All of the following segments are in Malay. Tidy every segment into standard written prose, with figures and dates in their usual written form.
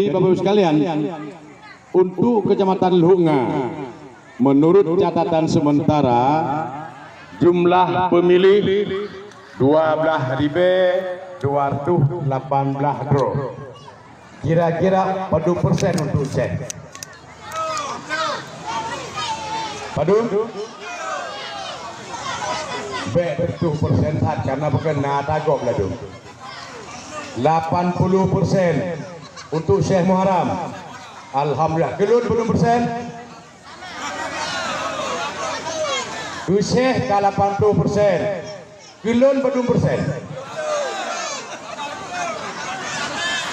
Bapak Ibu sekalian, untuk Kecamatan Lunga, menurut catatan sementara jumlah pemilih 12.218 draw. Kira-kira padu persen untuk cek. Padu? Betul persen karena bukan tagok lah dong. 80% untuk Syekh Muharram. Alhamdulillah. Kelut belum persen? Syekh ke 80%. Kelut belum persen.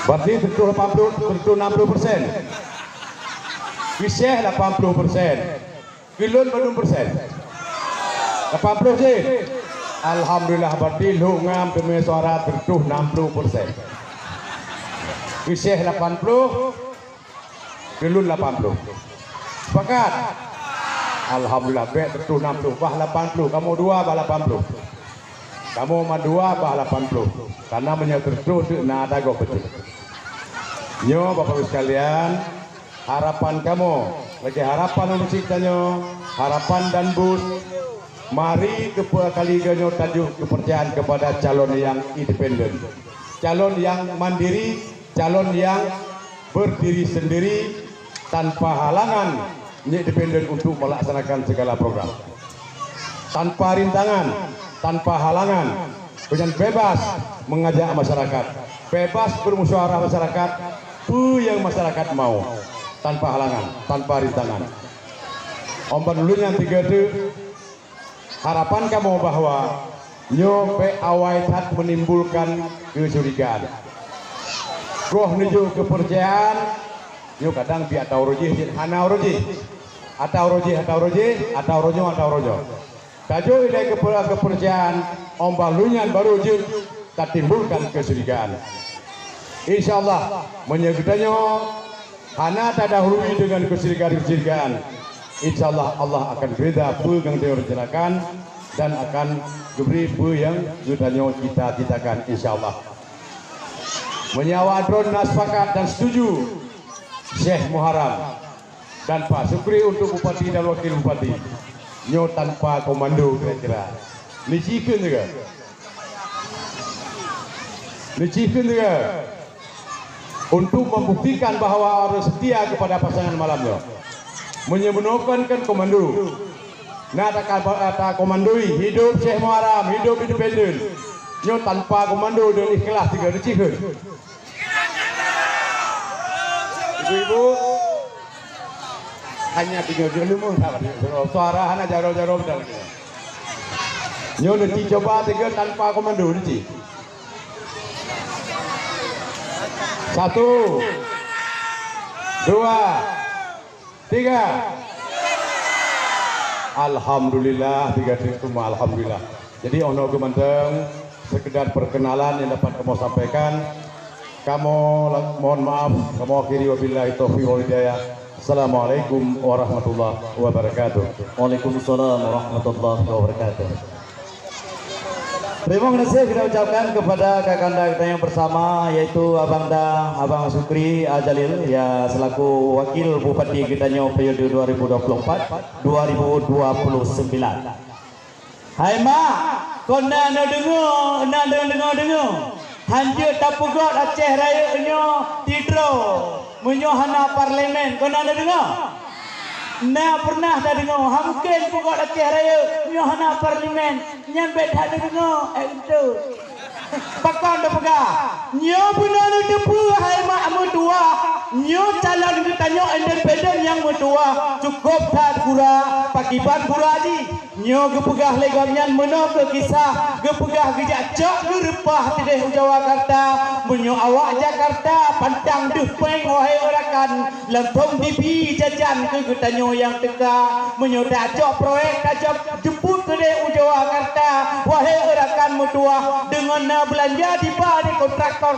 Berarti tentu 80, tentu 60%. Syekh 80%. Kelut belum persen. 80 je. Alhamdulillah berarti Lunga punya suara tentu 60%. Syekh 80, Kelun 80. Sepakat? Alhamdulillah baik tentu 60 bah 80. Kamu dua bah 80. Kamu mah dua bah 80. Karena menyetertu nak ada go betul. Nyo Bapak Ibu sekalian, harapan kamu, lagi harapan untuk ciptanya, harapan dan bus. Mari kali ganyo tajuk kepercayaan kepada calon yang independen, calon yang mandiri, calon yang berdiri sendiri tanpa halangan, independen untuk melaksanakan segala program, tanpa rintangan, tanpa halangan, dengan bebas mengajak masyarakat, bebas bermusyawarah masyarakat, yang masyarakat mau, tanpa halangan, tanpa rintangan. Omban dulunya 3 harapan kamu bahwa nyope awai tat menimbulkan kecurigaan. Roh nuju kepercayaan, nyo kadang bi atau roji, hana roji, atau roji, atau roji, atau rojo, atau rojo. Tajo ilai kepercayaan, ombak lunyan baru je tak timbulkan kecurigaan. Insyaallah menyebutnya hana tak dahului dengan kecurigaan. Insyaallah Allah akan beda apa yang dia rencanakan dan akan diberi apa yang sudah kita citakan insyaallah. Menyawa drone sepakat dan setuju Syekh Muharram dan Pak Sukri untuk Bupati dan Wakil Bupati. Nyo tanpa komando kira-kira. Licikun juga. Licikun juga. Untuk membuktikan bahwa harus setia kepada pasangan malamnya. Menyembuhkan komando. Nah tak komandoi hidup Syekh Muharram, hidup independen. Nyo tanpa komando dan ikhlas tiga dicikun. Ibu-ibu hanya tinggal di rumah sahabat. Suara hanya jaro-jaro betul. Nyo nanti coba tiga tanpa komando nanti. 1, 2, 3. Alhamdulillah 3 semua alhamdulillah. Jadi ono gemanteng sekedar perkenalan yang dapat kamu sampaikan. Kamu mohon maaf, kamu akhiri wabillahi taufiq wal hidayah. Assalamualaikum warahmatullahi wabarakatuh. Waalaikumsalam warahmatullahi wabarakatuh. Terima kasih kita ucapkan kepada kakanda kita yang bersama, yaitu Abang Sukri Ajalil ya selaku wakil Bupati kita periode 2024-2029. Hai mak, kau nak dengar. Hancur tapugot Aceh Raya nyo tidro menyohana parlemen. Kau nak dengar? Nah pernah tak dengar mungkin pokok Aceh Raya nyohana parlimen nyampe tak dengar itu pakan dah pegah nyo benar depu hai mak mutua nyo calon ditanya independen yang mutua cukup tak pura pakiban pura di nyo gepegah legamnya meno ke kisah gepegah gejak gerepah tideh Jakarta menyo awak Jakarta pantang depeng wahai orakan lempong TV jajan ke getanyo yang teka menyo dacok proyek dacok jemput ke deh Jakarta wahai orakan mutua dengan belanja di bawah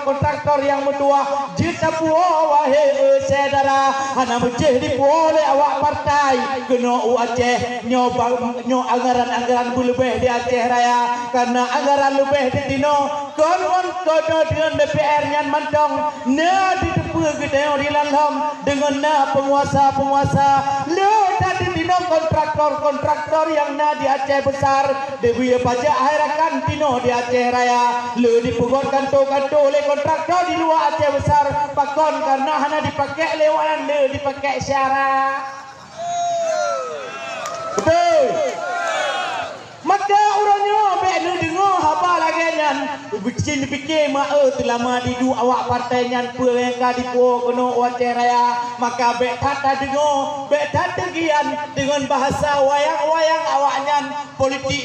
kontraktor yang mutua juta puo wahai saudara hana beceh di boleh awak partai kena Aceh nyo anggaran lebih di Aceh Raya karena anggaran lebih di tino kon kodo dengan DPR nyan mantong na di depu gede di langam dengan na penguasa lo tadi tino kontraktor yang na di Aceh besar dewi pajak akhirakan tino di Aceh Raya lo dipegot kanto oleh kontraktor di luar Aceh besar pakon karena hanya dipakai lewanan lo dipakai syarat betul maka orangnya benu dengar apa lagi nyan bikin fikir mak telama didu awak partai nyan perengka di po kono Aceh Raya maka bek kata dengar bek tategian dengan bahasa wayang awak nyan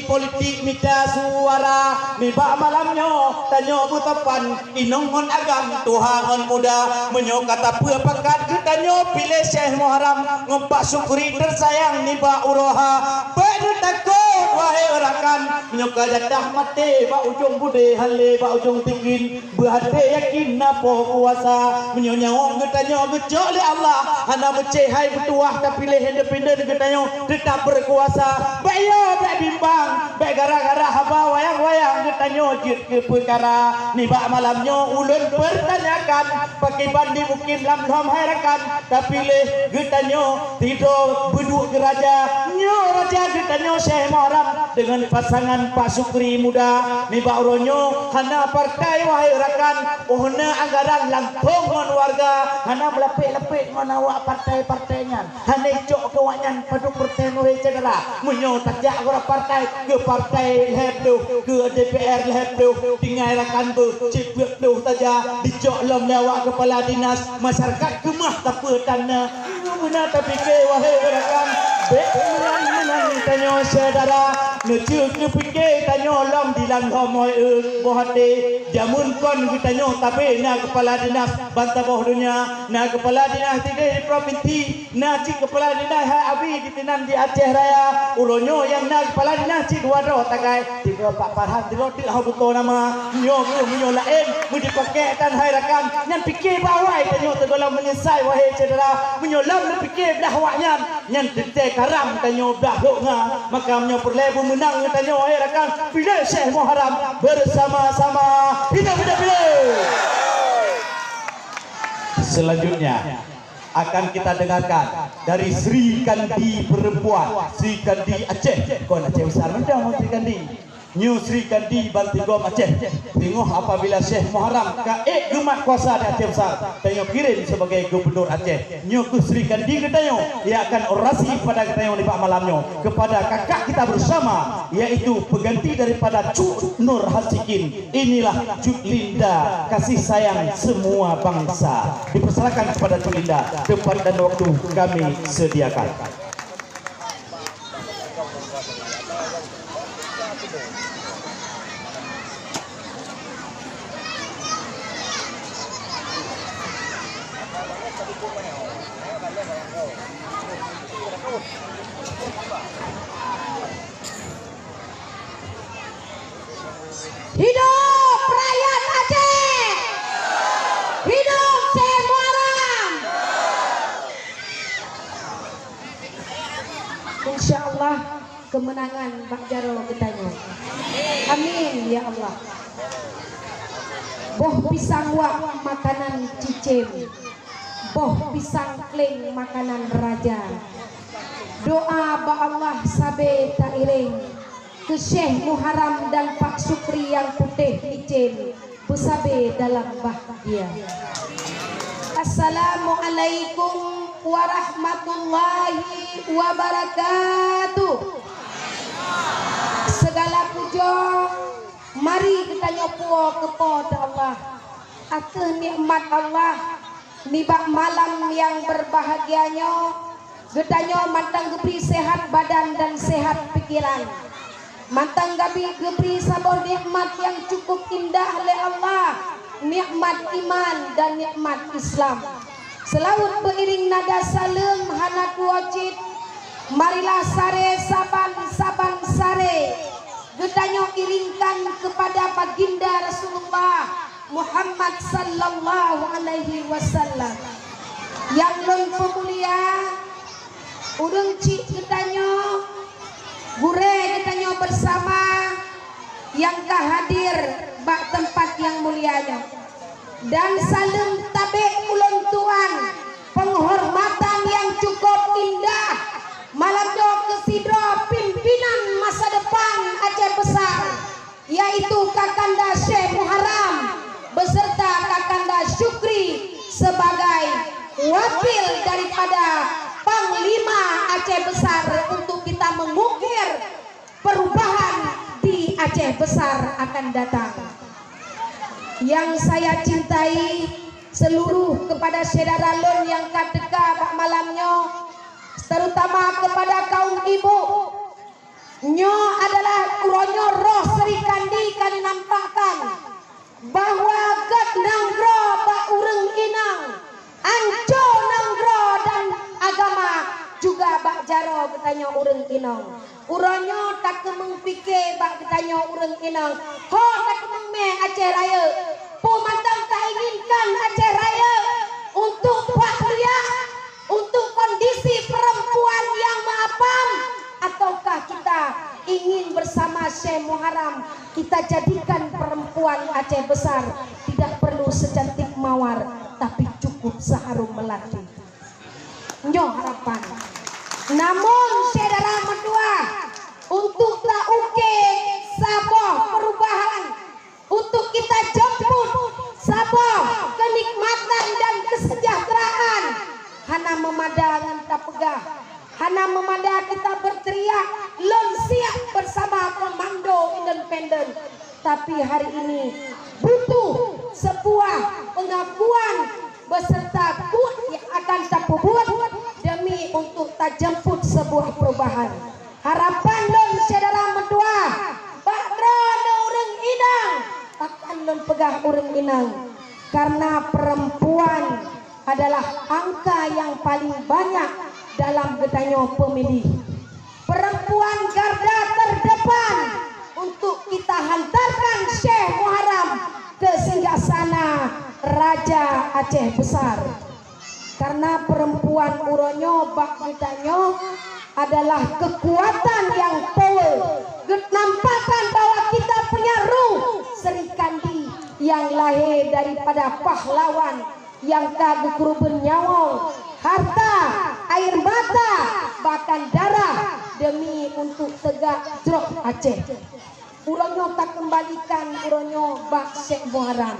politik minta suara mibak malamnya tanya butapan inongon agam Tuhan muda menyo kata pe pakat tanya pilih Syekh Muharram ngompak syukuri tersayang niba uroha benu takut wahai rakan menyoka jadah mati ba ujung bude hale ba ujung tingin berhati yakin napo kuasa menyonyawong getanya gejok le Allah hana becehai bertuah tapi le independen getanya tetap berkuasa bayo bak bimbang bak gara-gara haba wayang getanya jit ke perkara ni bak malamnya ulun bertanyakan pakai bandi mungkin lam hai rakan tapi le getanya tidur beduk ke raja nyo raja getanya Syekh Muharram dengan pasangan Pak Sukri muda ni bauronyo hana partai wahai rakan ohna anggaran langtung ngon warga hana melepek-lepek ngon awak partai-partainya hana icok kewanyan padu pertenoi cedera munyo tajak ora partai ke partai hebdo ke DPR hebdo tinggal rakan bu cipek do saja dicok lom lewat kepala dinas masyarakat kemah tape tanah benar tapi ke wahai rakan menang tanyo saudara ngejuk ke fikir tanyo lom di langham bohate jamun kon tanyo tapi na kepala dinas bantah boh dunia na kepala dinas tiga di provinsi na cik kepala dinas hai abi di tinan di Aceh Raya ulonyo yang na kepala dinas cik dua do tagai tiga Pak Farhan di lotik hau betul nama nyo lain mu dipakai tan hai rakan nyan fikir bawai tanyo tergolong menyesai wahai saudara menyo lom le fikir dah waknya nyan tete karam tanyo dah nga maka menyo perlebu menang tanyo wahai rakan pilih Syekh Muharram bersama-sama hidup. Selanjutnya akan kita dengarkan dari Sri Kandi perempuan Sri Kandi Aceh kon Aceh besar mendang Sri Kandi New Sri Kandi Bantigom Aceh tengok apabila Syekh Muharram kaek gemat kuasa di Aceh besar tengok kirim sebagai gubernur Aceh New ke Sri Kandi katanya ia akan orasi pada katanya di malamnya kepada kakak kita bersama yaitu pengganti daripada Cuk Nur Hasikin inilah Cuk Linda kasih sayang semua bangsa dipersilakan kepada Cuk Linda tempat dan waktu kami sediakan. Hidup rakyat Aceh, hidup Syekh Muharram. Insyaallah kemenangan Pak Jaro ketanya. Amin ya Allah. Boh pisang wak makanan cicim, boh pisang kling makanan raja. Doa ba Allah sabe tak iring ke Syekh Muharram dan Pak Sukri yang putih licin bersabe dalam bahagia. Assalamualaikum warahmatullahi wabarakatuh. Segala puja mari kita nyopo kepada Allah atas nikmat Allah nibak malam yang berbahagianya gedanyo mantang gebri sehat badan dan sehat pikiran. Mantang gabi geberi sabor nikmat yang cukup indah oleh Allah, nikmat iman dan nikmat Islam. Selalu beriring nada salam hana kuwajid, marilah sare saban sare. Gedanyo iringkan kepada baginda Rasulullah Muhammad sallallahu alaihi wasallam. yang lon pemulia urang cik getanyo gure getanyo bersama yang hadir bak tempat yang mulianya dan saling tabik ulun tuan penghormatan yang cukup indah malam do kesidro pimpinan masa depan Aceh Besar yaitu Kakanda Syekh Muharram beserta Kakanda Syukri sebagai wakil daripada Panglima Aceh Besar untuk kita mengukir perubahan di Aceh Besar akan datang. Yang saya cintai seluruh kepada saudara lon yang kadeka bak malamnya, terutama kepada kaum ibu. Nyo adalah uronyo roh Sri Kandi kali nampakkan bahwa gad nanggro bak ureng inang anco nanggro dan agama juga bak jaro bertanya ureng inang. Uronyo tak kemeng fikir bak bertanya ureng inang. Ho tak kemeng me Aceh Raya. Pemandang tak inginkan Aceh Raya untuk wahlia, untuk kondisi perempuan yang maafam, ataukah kita ingin bersama Syekh Muharram kita jadikan perempuan Aceh Besar tidak perlu secantik mawar tapi cukup seharum melati. Nyo harapan. Namun saudara medua untuk tak uke saboh perubahan, untuk kita jemput saboh kenikmatan dan kesejahteraan, hana memadangan tak pegah, hana memada kita berteriak lon siap bersama komando independen. Tapi hari ini butuh sebuah pengakuan beserta kuat yang akan tak buat demi untuk tak jemput sebuah perubahan. Harapan lon saudara medua bakro urang inang akan lon pegah urang inang karena perempuan adalah angka yang paling banyak dalam gedanyo pemilih. Perempuan garda terdepan untuk kita hantarkan Syekh Muharram ke singgasana Raja Aceh Besar. Karena perempuan uronyo bak gedanyo adalah kekuatan yang power. Nampakkan bahwa kita punya ruh Sri Kandi yang lahir daripada pahlawan yang kagak bernyawa, harta, air mata, bahkan darah demi untuk tegak jrok Aceh. Uronyo tak kembalikan uronyo bak Syekh Muharram.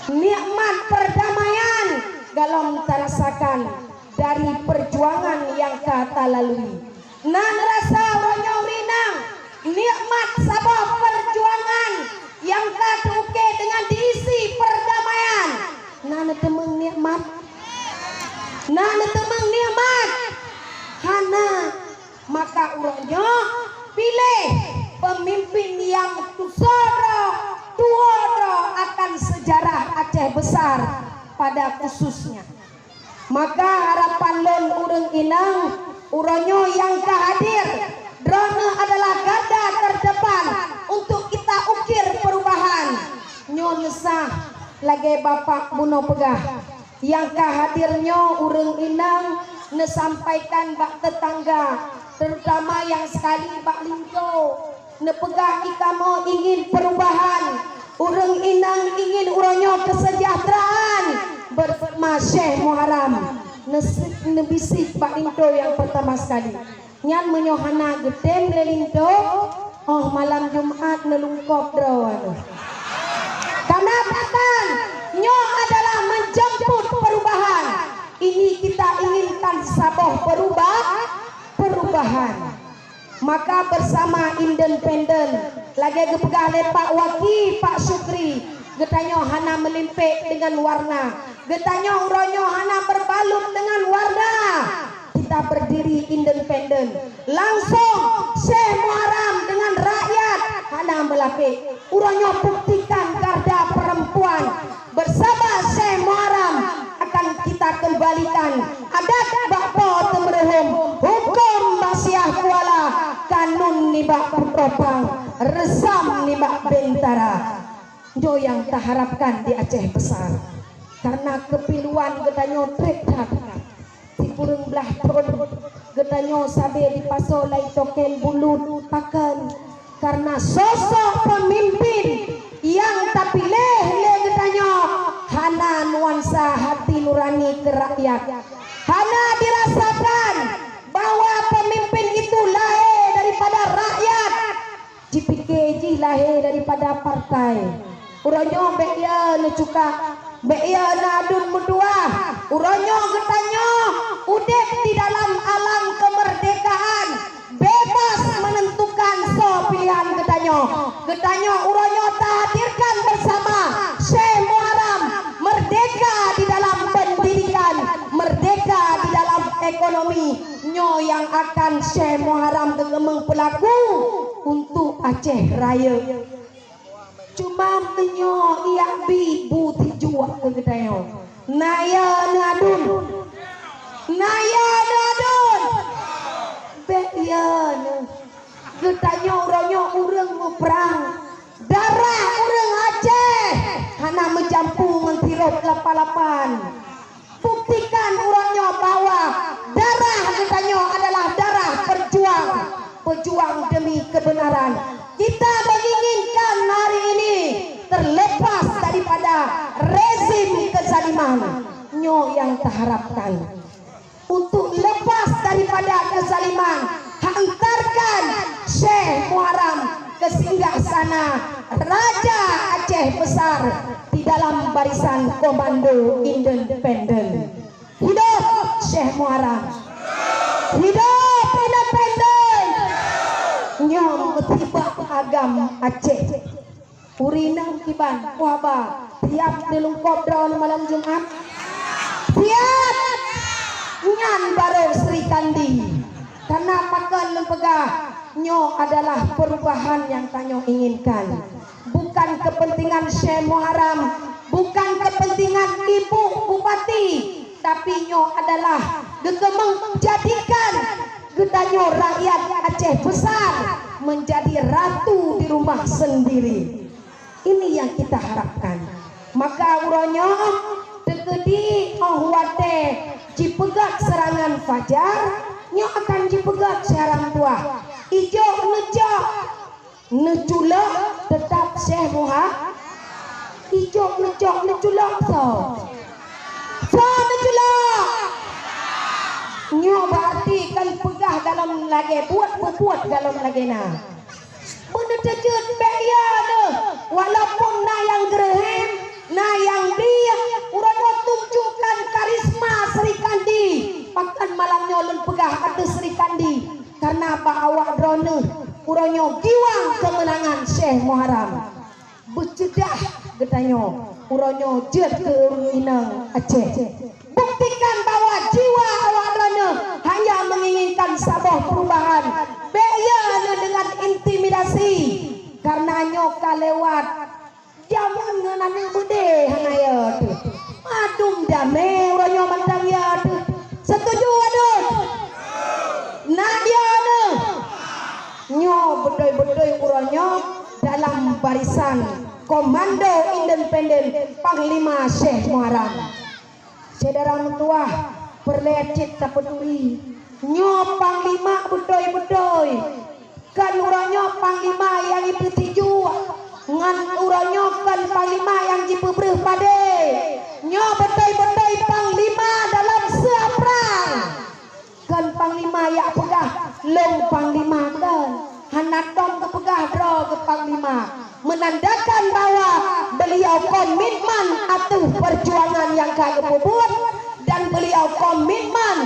Nikmat perdamaian galom terasakan dari perjuangan yang kata lalui. Nan rasa uronyo rinang nikmat sabah perjuangan yang kata uke dengan diisi perdamaian. Nana temeng nikmat, nana temeng nikmat, hana maka uronyo pilih pemimpin yang tusoro tuoro akan sejarah Aceh Besar pada khususnya. Maka harapan lon urang inang uronyo yang kehadir drone adalah garda terdepan untuk kita ukir perubahan. Nyo nesah lagi Bapak Buno Pegah yang kehadirnya urang inang nesampaikan bak tetangga terutama yang sekali bak Lingko nepegah ikamo ingin perubahan, urang inang ingin uronyo kesejahteraan bersama Syekh Muharram. Nebisik Pak Linto yang pertama sekali nyan menyohana gedeng Linto oh malam Jumat nelungkop drawan. Karena bahkan nyo adalah menjemput perubahan. Ini kita inginkan saboh perubahan. Maka bersama independen lagi gepegah le Pak Waki Pak Syukri getanyo hana melimpik dengan warna, getanyo uronyo hana berbalut dengan warna. Kita berdiri independen langsung Syekh Muharram dengan rakyat hana melapik. Uronyo buktikan garda perempuan bersama Syekh Muharram akan kita kembalikan adat bakpo temerhum hukum basiah kuala kanun nibak putopang resam nibak bentara. Jo yang tak harapkan di Aceh Besar. karena kepiluan getanyo trektat si purung belah tron getanyo sabe di paso lai tokel bulu takan karena sosok pemimpin yang terpilih le getanyo hana nuansa hati nurani ke rakyat, hana dirasakan bahwa pemimpin itu lahir daripada rakyat, JPKJ lahir daripada partai. Uronyo beya ne cuka beya nadun mudua uronyo getanyo udep di dalam alam kemerdekaan bebas menentukan so pilihan getanyo uronyo hadirkan bersama Syekh Muharram merdeka di dalam pendidikan, merdeka di dalam ekonomi nyo yang akan Syekh Muharram kegemeng pelaku untuk Aceh Raya. Cuma menyo yang bibu tijua ke getanyo naya nadun beyan getanyo uronyo urang perang darah urang Aceh hana mencampur mentirop lapalapan. Buktikan uronyo bahwa darah getanyo adalah darah pejuang demi kebenaran. Kita menginginkan hari ini terlepas daripada rezim kezaliman nyo yang terharapkan. Untuk lepas daripada kezaliman, hantarkan Syekh Muharram ke singgasana Raja Aceh Besar di dalam barisan Komando Independen. Hidup Syekh Muharram, hidup independen. Nyom ketiba agam Aceh urinang kiban waba tiap dilungkop daun malam Jumat tiap nyan baru Sri Kandi karena makan lempegah nyo adalah perubahan yang tanyo inginkan, bukan kepentingan Syekh Muharram, bukan kepentingan ibu bupati, tapi nyo adalah gegemeng jadikan getanyo rakyat Aceh Besar menjadi ratu di rumah sendiri. Ini yang kita harapkan. Maka uronyo tegedi ohwate jipegat serangan fajar nyo akan jipegat sarang tua ijo nejo necula tetap Syekh Muharram ijo nejo necula so necula nyo berarti kan pegah dalam lagi buat dalam lagi na bener terjun beya ne walaupun na yang gerehem na yang dia urang tunjukkan karisma Sri Kandi pakan malamnya ulun pegah atas Sri Kandi karena bahawa drone uronyo giwang kemenangan Syekh Muharram bercedah getanyo uronyo jet ke Inang Aceh. Buktikan bahwa jiwa awak drone hanya menginginkan sabah perubahan beya dengan intimidasi karena nyoka lewat zaman ngenani bude hanaya tu madum dame uronyo mandang ya tu setuju adun nadia ne nyo bedoy uronyo dalam barisan Komando Independen Panglima Syekh Muharram. Saudara tua berlecet tak peduli nyo panglima bedoy kan uronyo panglima yang ipetiju ngan uronyo kan panglima yang jipebreh pade nyo bedoy panglima dalam seaprang kan panglima yang pegah long panglima kan hanadom kepegah dro ke panglima menandakan bahwa beliau komitmen atas perjuangan yang kagak buat dan beliau komitmen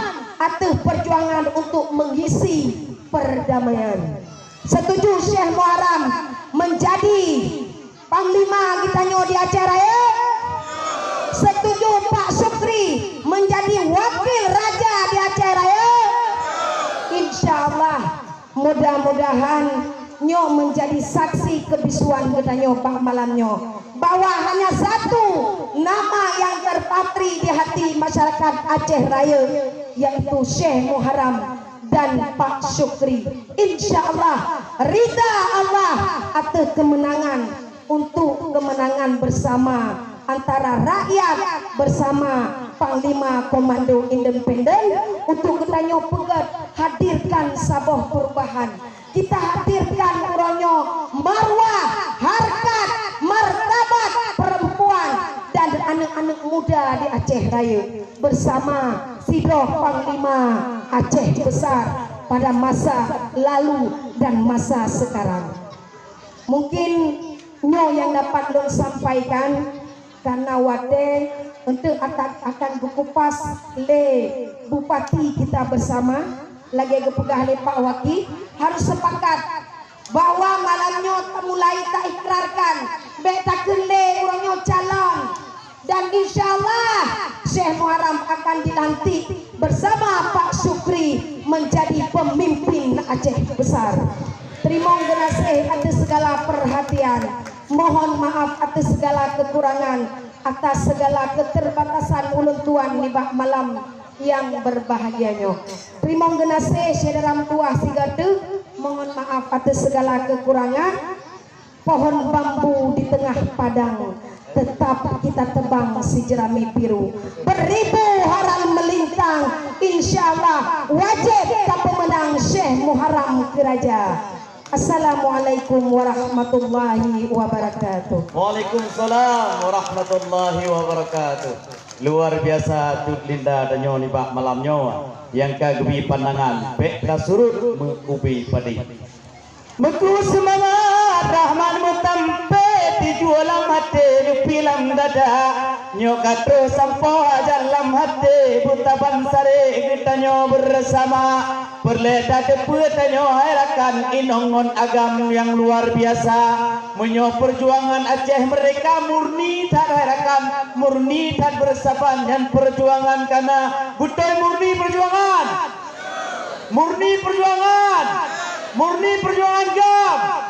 atas perjuangan untuk mengisi perdamaian. Setuju Syekh Muharram menjadi panglima kita nyo di Aceh Raya? Setuju Pak Sukri menjadi wakil raja di Aceh Raya? Insyaallah mudah-mudahan nyo menjadi saksi kebisuan kita nyo pak malamnyo bahwa hanya satu nama yang terpatri di hati masyarakat Aceh Raya yaitu Syekh Muharram dan Pak Sukri. Insyaallah ridha Allah atas kemenangan untuk kemenangan bersama antara rakyat bersama Panglima Komando Independen untuk kita pegat hadirkan saboh perubahan. Kita hadirkan uronyo marwah, harkat, martabat perempuan dan anak-anak muda di Aceh Raya bersama Sidoh Panglima Aceh Besar pada masa lalu dan masa sekarang. Mungkin nyo yang dapat lo sampaikan karena wade untuk akan berkupas le bupati kita bersama lagi kepegah le Pak Waki harus sepakat bahwa malamnya mulai tak ikrarkan betakeun le urangnya calon dan insyaallah Syekh Muharram akan dilantik bersama Pak Syukri menjadi pemimpin Aceh Besar. Terima kasih atas segala perhatian. Mohon maaf atas segala kekurangan, atas segala keterbatasan ulun tuan nibak malam yang berbahagianya. Terima kasih saudara tua sigade. Mohon maaf atas segala kekurangan. Pohon bambu di tengah padang tetap kita tebang si jerami biru. Beribu haram melintang, insyaallah wajib kita pemenang Syekh Muharram Keraja. Assalamualaikum warahmatullahi wabarakatuh. Waalaikumsalam warahmatullahi wabarakatuh. Luar biasa tu Linda dan nyoni bak malamnya yang kagemi pandangan pek kasurut mengubi padi. Meku semangat Rahman mutampe dijualam hati pilam dada nyokato sampo dalam hati buta bansare kita nyo bersama perleda deput nyo harakan inongon agam yang luar biasa menyo perjuangan Aceh mereka murni tak harakan murni tak bersaban dan perjuangan karena butai murni perjuangan murni perjuangan gam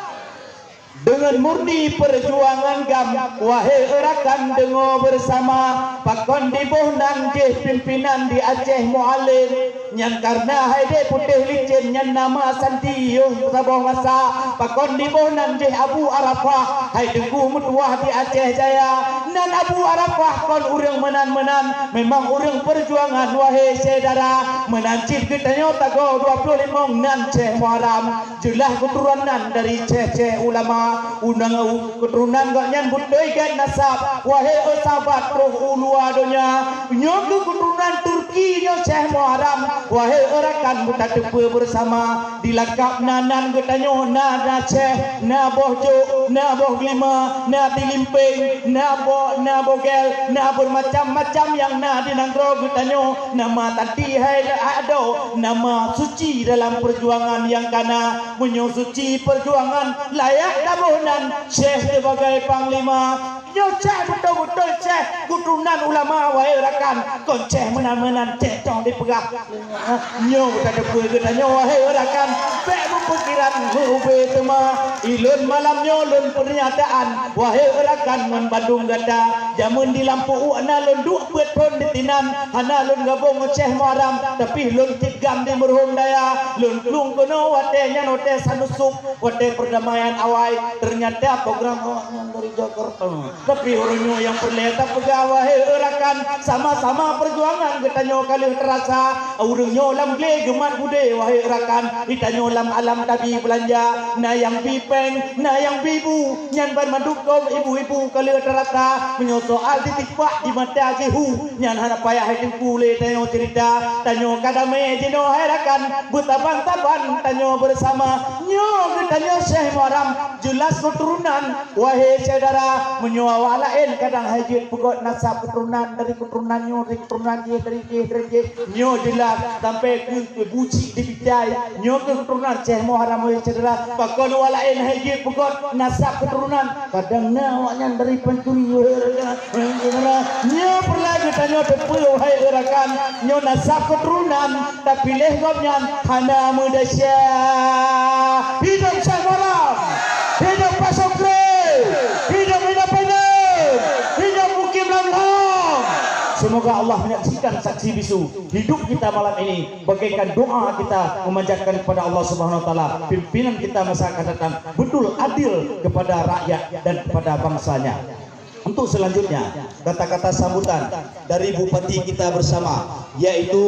dengan murni perjuangan gam wahai erakan dengo bersama pakon di bohnan je pimpinan di Aceh Mualim nyan karena haide putih licin nyan nama Santiyo saboh masa pakon di bohnan je Abu Arafah hai dengku mutuah di Aceh Jaya nan Abu Arafah kon urang menan-menan memang urang perjuangan wahai saudara menancit ketanyo tago 25 nan Syekh Muharram jelah keturunan dari Syekh ulama undang keturunan gak nyan budaya kan nasab wahai sahabat roh ulua dunia nyo keturunan Turki nyo Syekh Muharram wahai orakan buta tepe bersama dilakap nanan getanyo na Syekh na bohjo na boh lima na dilimping na bogel na bermacam-macam yang na dinanggro getanyo nama tadi hai ado nama suci dalam perjuangan yang kana menyo suci perjuangan layak bohnan Syekh sebagai panglima nyo Syekh betul-betul Syekh keturunan ulama wahai rakan kon Syekh menan-menan Syekh cong dipegah nyo tak ada punya nyo wahai rakan pek berpikiran ube tema ilun malam nyo lun pernyataan wahai rakan man Bandung gada jamun di lampu uana lun duk beton di tinan hana lun gabung Syekh Muharram tapi lun tigam di merhum daya lun lung kono wate nya note sanusuk wate perdamaian awai ternyata program yang dari Jakarta tapi orangnya yang perleta pegawai erakan sama-sama perjuangan getanyo kali terasa orangnya lam gle gemat bude wahai erakan ditanyo lam alam tabi belanja na yang pipeng na yang bibu nyan ban mandukom ibu-ibu kali terasa menyosoal titik pak di mata kehu nyan hana payah hitung kule tanyo cerita tanyo kadame jino herakan buta bang-taban tanyo bersama nyo getanyo Syekh Muharram jelas keturunan wahai saudara menyowa lain kadang hajit pegot nasab keturunan dari keturunan nyo dari keturunan dia dari nyo jelas sampai ke buci di bidai nyo keturunan Syekh Muharram wahai saudara pakon walain hajit pegot nasab keturunan kadang nawaknya dari pencuri nyo perlah kita nyo tepu wahai rakan nyo nasab keturunan tapi leh gobnya hana muda Syekh hidup Syekh Muharram hidup Pak Syukri hidup independen hidup Mukim Lamlam. Semoga Allah menyaksikan saksi bisu hidup kita malam ini bagaikan doa kita memanjatkan kepada Allah Subhanahu wa taala pimpinan kita masa akan datang betul adil kepada rakyat dan kepada bangsanya. Untuk selanjutnya, kata-kata sambutan dari Bupati kita bersama, yaitu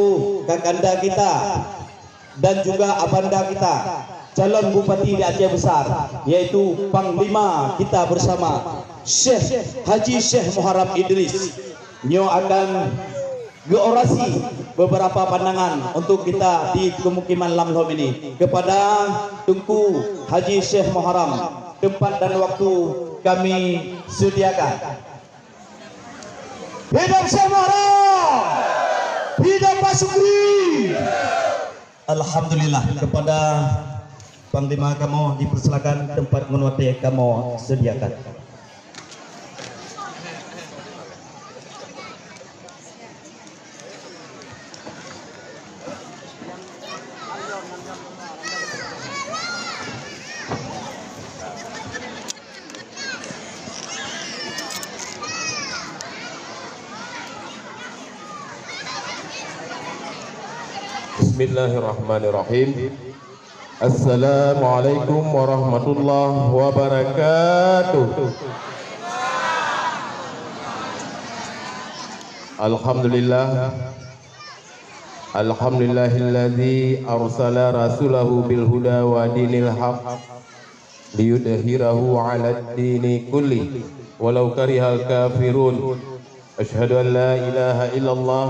Kakanda kita dan juga Abanda kita, calon Bupati di Aceh Besar, yaitu Panglima kita bersama, Syekh Haji Syekh Muharram Idris. Nyo akan georasi beberapa pandangan untuk kita di Pemukiman Lamlhom ini kepada Tunku Haji Syekh Muharram. Tempat dan waktu kami sediakan. Hidup Syekh Muharram, hidup Pak Sukri. Alhamdulillah, kepada Panglima kamu dipersilakan tempat menguasai kamu sediakan. Bismillahirrahmanirrahim. Assalamualaikum warahmatullahi wabarakatuh. Alhamdulillah. Alhamdulillahilladzi arsala rasulahu bil huda wa dinil haq liyudhhirahu 'alad dini kulli walau karihal kafirun. Asyhadu an la ilaha illallah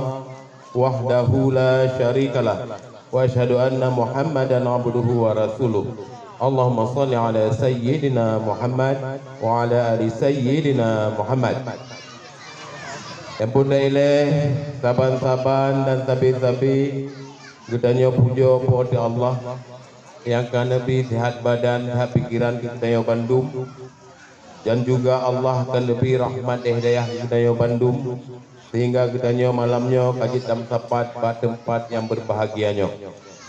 wahdahu la syarikalah wa asyhadu anna Muhammadan abduhu wa rasuluh. Allahumma shalli ala sayyidina Muhammad wa ala ali sayyidina Muhammad. Yang pun daileh saban-saban dan sabi-sabi gedanya puja pada Allah yang kan lebih sehat badan, sehat pikiran kita Bandung, dan juga Allah akan lebih rahmat hidayah kita Bandung sehingga kitanya malamnya kaji tam sapat pada tempat yang berbahagianya,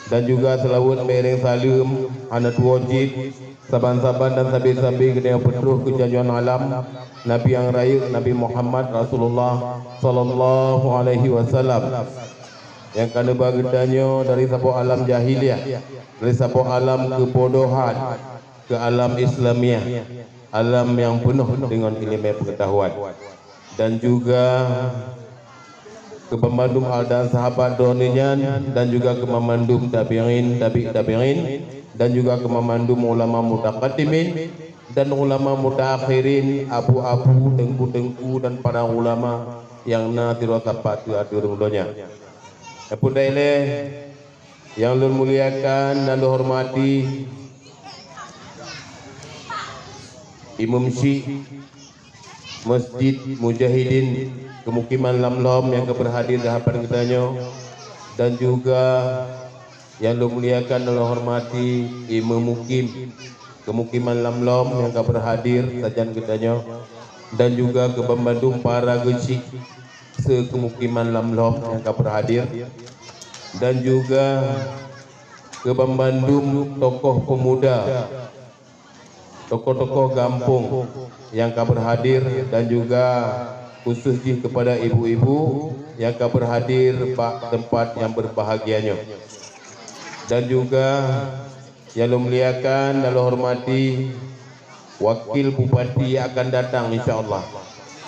dan juga selawat mereng salim anak wajib saban-saban dan sabi-sabi kita penuh kejajuan alam Nabi yang raya Nabi Muhammad Rasulullah sallallahu alaihi wasallam yang kana bagitanya dari sapo alam jahiliyah, dari sapo alam kebodohan ke alam Islamiah, alam yang penuh dengan ilmu pengetahuan, dan juga ke pemandum al dan sahabat donian, dan juga ke memandum tabi'in, dan juga ke memandum ulama mutaqaddimin dan ulama mutaakhirin, abu-abu, dengku-dengku, dan para ulama yang nadirah sapat ke atur dunia. Apa daileh yang lu muliakan dan lu hormati Imam Syekh Masjid Mujahidin Pemukiman Lamlhom yang berhadir di hadapan kitanya, dan juga yang lu muliakan dan lu hormati Imam Mukim Pemukiman Lamlhom yang berhadir sajan kitanya, dan juga ke pembantu para geci sekemukiman Lamlhom yang berhadir, dan juga ke pembantu tokoh pemuda, tokoh-tokoh kampung yang berhadir, dan juga khususnya kepada ibu-ibu yang berhadir pak tempat yang berbahagianya, dan juga yang memuliakan dan hormati wakil bupati yang akan datang insyaallah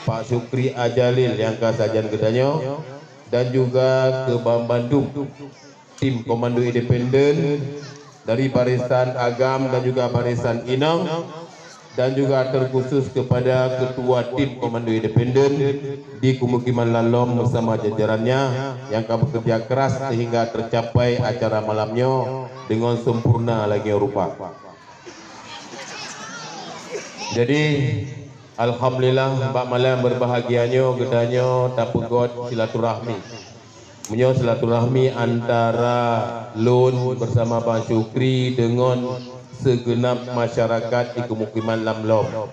Pak Sukri Ajalil yang kasajan gedanya, dan juga ke Bandung tim komando independen dari Barisan Agam dan juga Barisan Inang, dan juga terkhusus kepada ketua tim komando independen di Pemukiman Lamlhom bersama jajarannya yang bekerja keras sehingga tercapai acara malamnya dengan sempurna lagi rupa. Jadi alhamdulillah mbak malam berbahagianya gedanya tapegot silaturahmi. Menyo silaturahmi antara Lun bersama Pak Sukri dengan segenap masyarakat di Pemukiman Lamlhom.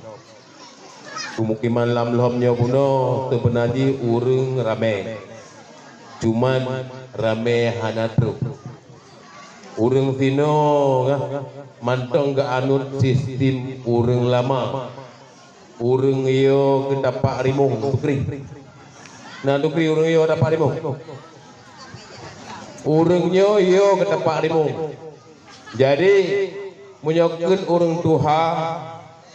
Pemukiman Lamlhomnya puno sebenarnya urang ramai, cuman ramai hanatru. Urang sino mantong ga anut sistem urang lama. Urang iyo kedapak rimung Sukri. Nah Sukri urang iyo dapat rimung. Urangnya iyo kedapak rimung. Jadi menyokun orang tuha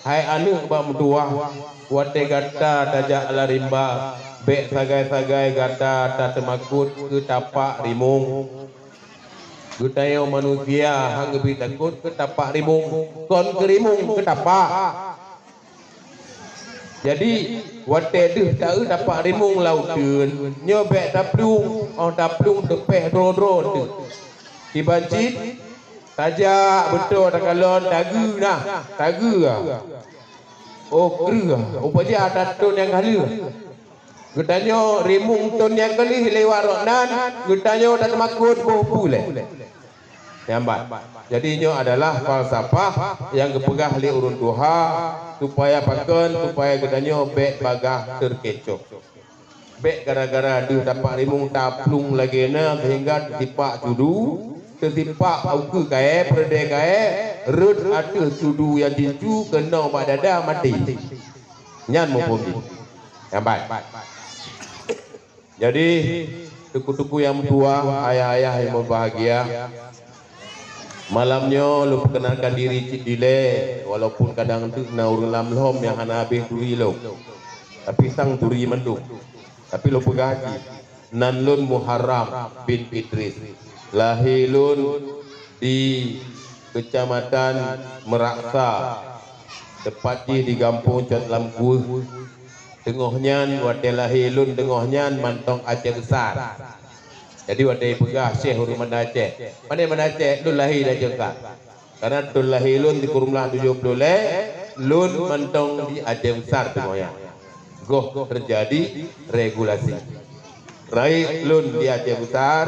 hai anu ba mutua wate gata dajak larimba be sagai-sagai gata ta temakut ke tapak rimung gutayo manusia hang gebi takut ke tapak rimung kon ke rimung ke tapak. Jadi wate deh tahu tapak rimung lauteun nyobek taplung taplung tepeh dro-dro tu dibancit tajak betul takalon dagu nah tagu oh kera upaya ada ton yang hala getanyo rimung ton yang kali lewat ronan getanyo tak makut boh le nyambat. Jadi nyo adalah falsafah yang kepegah li urun duha supaya paken supaya getanyo bek bagah terkecoh bek gara-gara dia dapat rimung taplung lagi na sehingga tipak judu tertipak auke kae perde kae rut ada judu yang jinju kena bak dada mati nyan mumpundi nyambat. Jadi tuku-tuku yang tua ayah-ayah yang berbahagia malamnya lu perkenalkan diri cik dile walaupun kadang tu na urang lam lom yang hana habis duri lo tapi sang duri mendung tapi lu pegaji nanlun Muharram bin Idris lahirun di kecamatan Meraksa tepatnya di kampung Cat Lampu tengahnya wate lahirun tengahnya mantong Aceh Besar. Jadi wadai pegah Syekh Huri Mandaceh. Mana Aceh lun lahir dah jengkak. Karena lun lahir lun di kurumlah 70 lun mentong di Aceh Besar tengoknya. Goh terjadi regulasi. Rai lun di Aceh Besar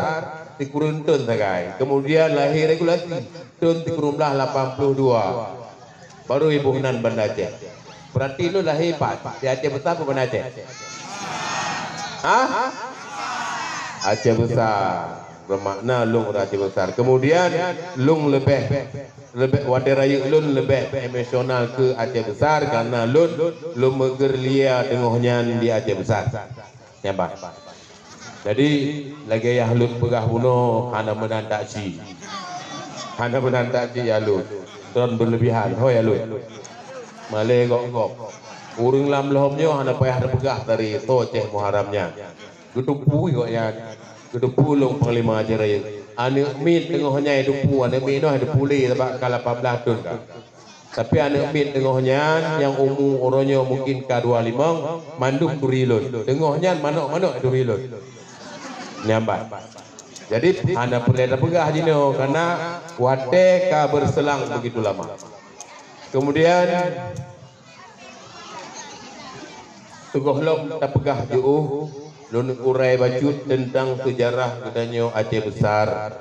di kuruntun sagai. Kemudian lahir regulasi tun di kurumlah 82. Baru ibu Nan Banda Aceh. Berarti lun lahir pak di Aceh Besar ke Banda Aceh? Hah? Aceh Besar bermakna lung Aceh Besar. Kemudian lung lebih wadah raya lun lebih emosional ke Aceh Besar karena lun megerlia tengahnya di Aceh Besar. Nyambah. Jadi lagi ya lun pegah bunuh hana menantak si. Hana menantak si ya lun. Tuan berlebihan. Ho ya lun. Malay gok. Urung lam lomnya hana payah pegah dari toceh Muharramnya. Gedupu ya gedupu long panglima aja raya ane mit tengahnya gedupu ane mit noh gedupuli sebab kala 18 tahun kan tapi ane mit tengahnya yang umur orangnya mungkin K25 manduk turilun tengahnya manok turilun nyambat. Jadi anda perlu pegah jino karena wate ka berselang begitu lama. Kemudian tugoh lom tak pegah jauh lun urai bacut tentang sejarah gedanyo Aceh Besar.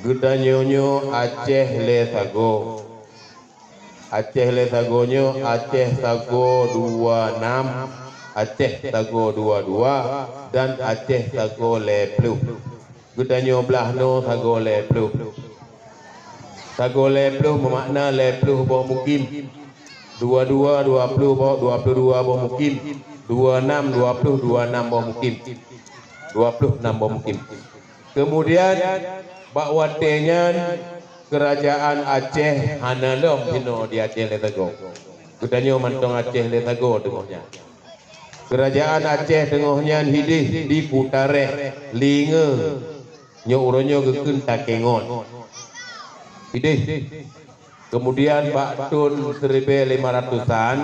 Gedanyonyo Aceh Le Sago. Aceh Le Sagonyo Aceh Sago 26, Aceh Sago 22 dan Aceh Sago Le Pluh. Gedanyo belahno Sago Le Pluh. Sago Le Pluh bermakna Le Pluh bawah mukim. 22 20 bawah 22 bawah mukim. 26 bawah mukim. 26 bawah mukim. Kemudian bak watenya kerajaan Aceh hanalom hino di Aceh Le Sago. Gedanyo mantong Aceh Le Sago tengahnya. Kerajaan Aceh tengahnya hidih di Putare Linge nyo uronyo gekun Takengon. Hidih. Kemudian bak tun 1500-an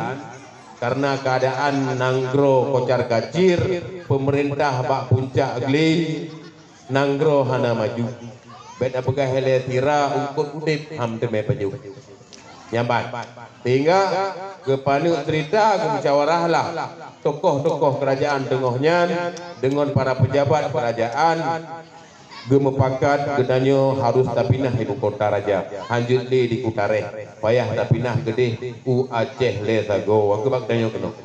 karena keadaan Nanggro kocar kacir, pemerintah bak puncak geli, Nanggro hana maju. Beda pegah hele tira ungkut udip ham teme paju. Nyambat. Sehingga kepanu cerita musyawarahlah tokoh-tokoh kerajaan tengahnya dengan para pejabat kerajaan gemepakat gedanyo harus tapinah ibu kota raja hanjut di Kutare payah tapinah gede u Aceh Le Sago waktu danyo keno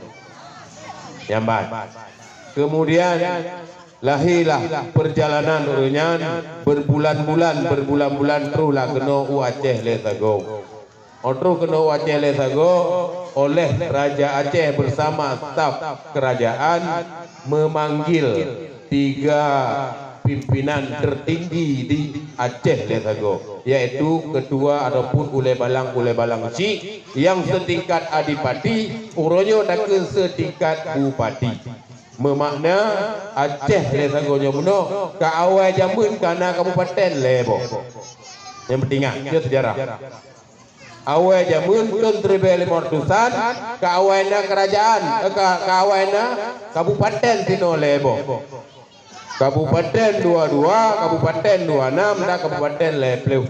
nyambat. Kemudian lahirlah perjalanan urunyan berbulan-bulan terulah keno u Aceh Le Sago. Otro keno u Aceh Le Sago oleh Raja Aceh bersama staf kerajaan memanggil 3 pimpinan tertinggi di Aceh Lesago, yaitu ketua ataupun Ulai Balang Cik yang setingkat adipati, uronyo tak ke setingkat bupati. Memakna Aceh Lesago nya beno ka awal jamun kana kabupaten Lebo. Yang penting dia sejarah. Awal jamun tahun 1500-an ka awalna kerajaan ka awalna kabupaten Tino Lebo. Kabupaten 22, Kabupaten 26 dan Kabupaten Lepleu.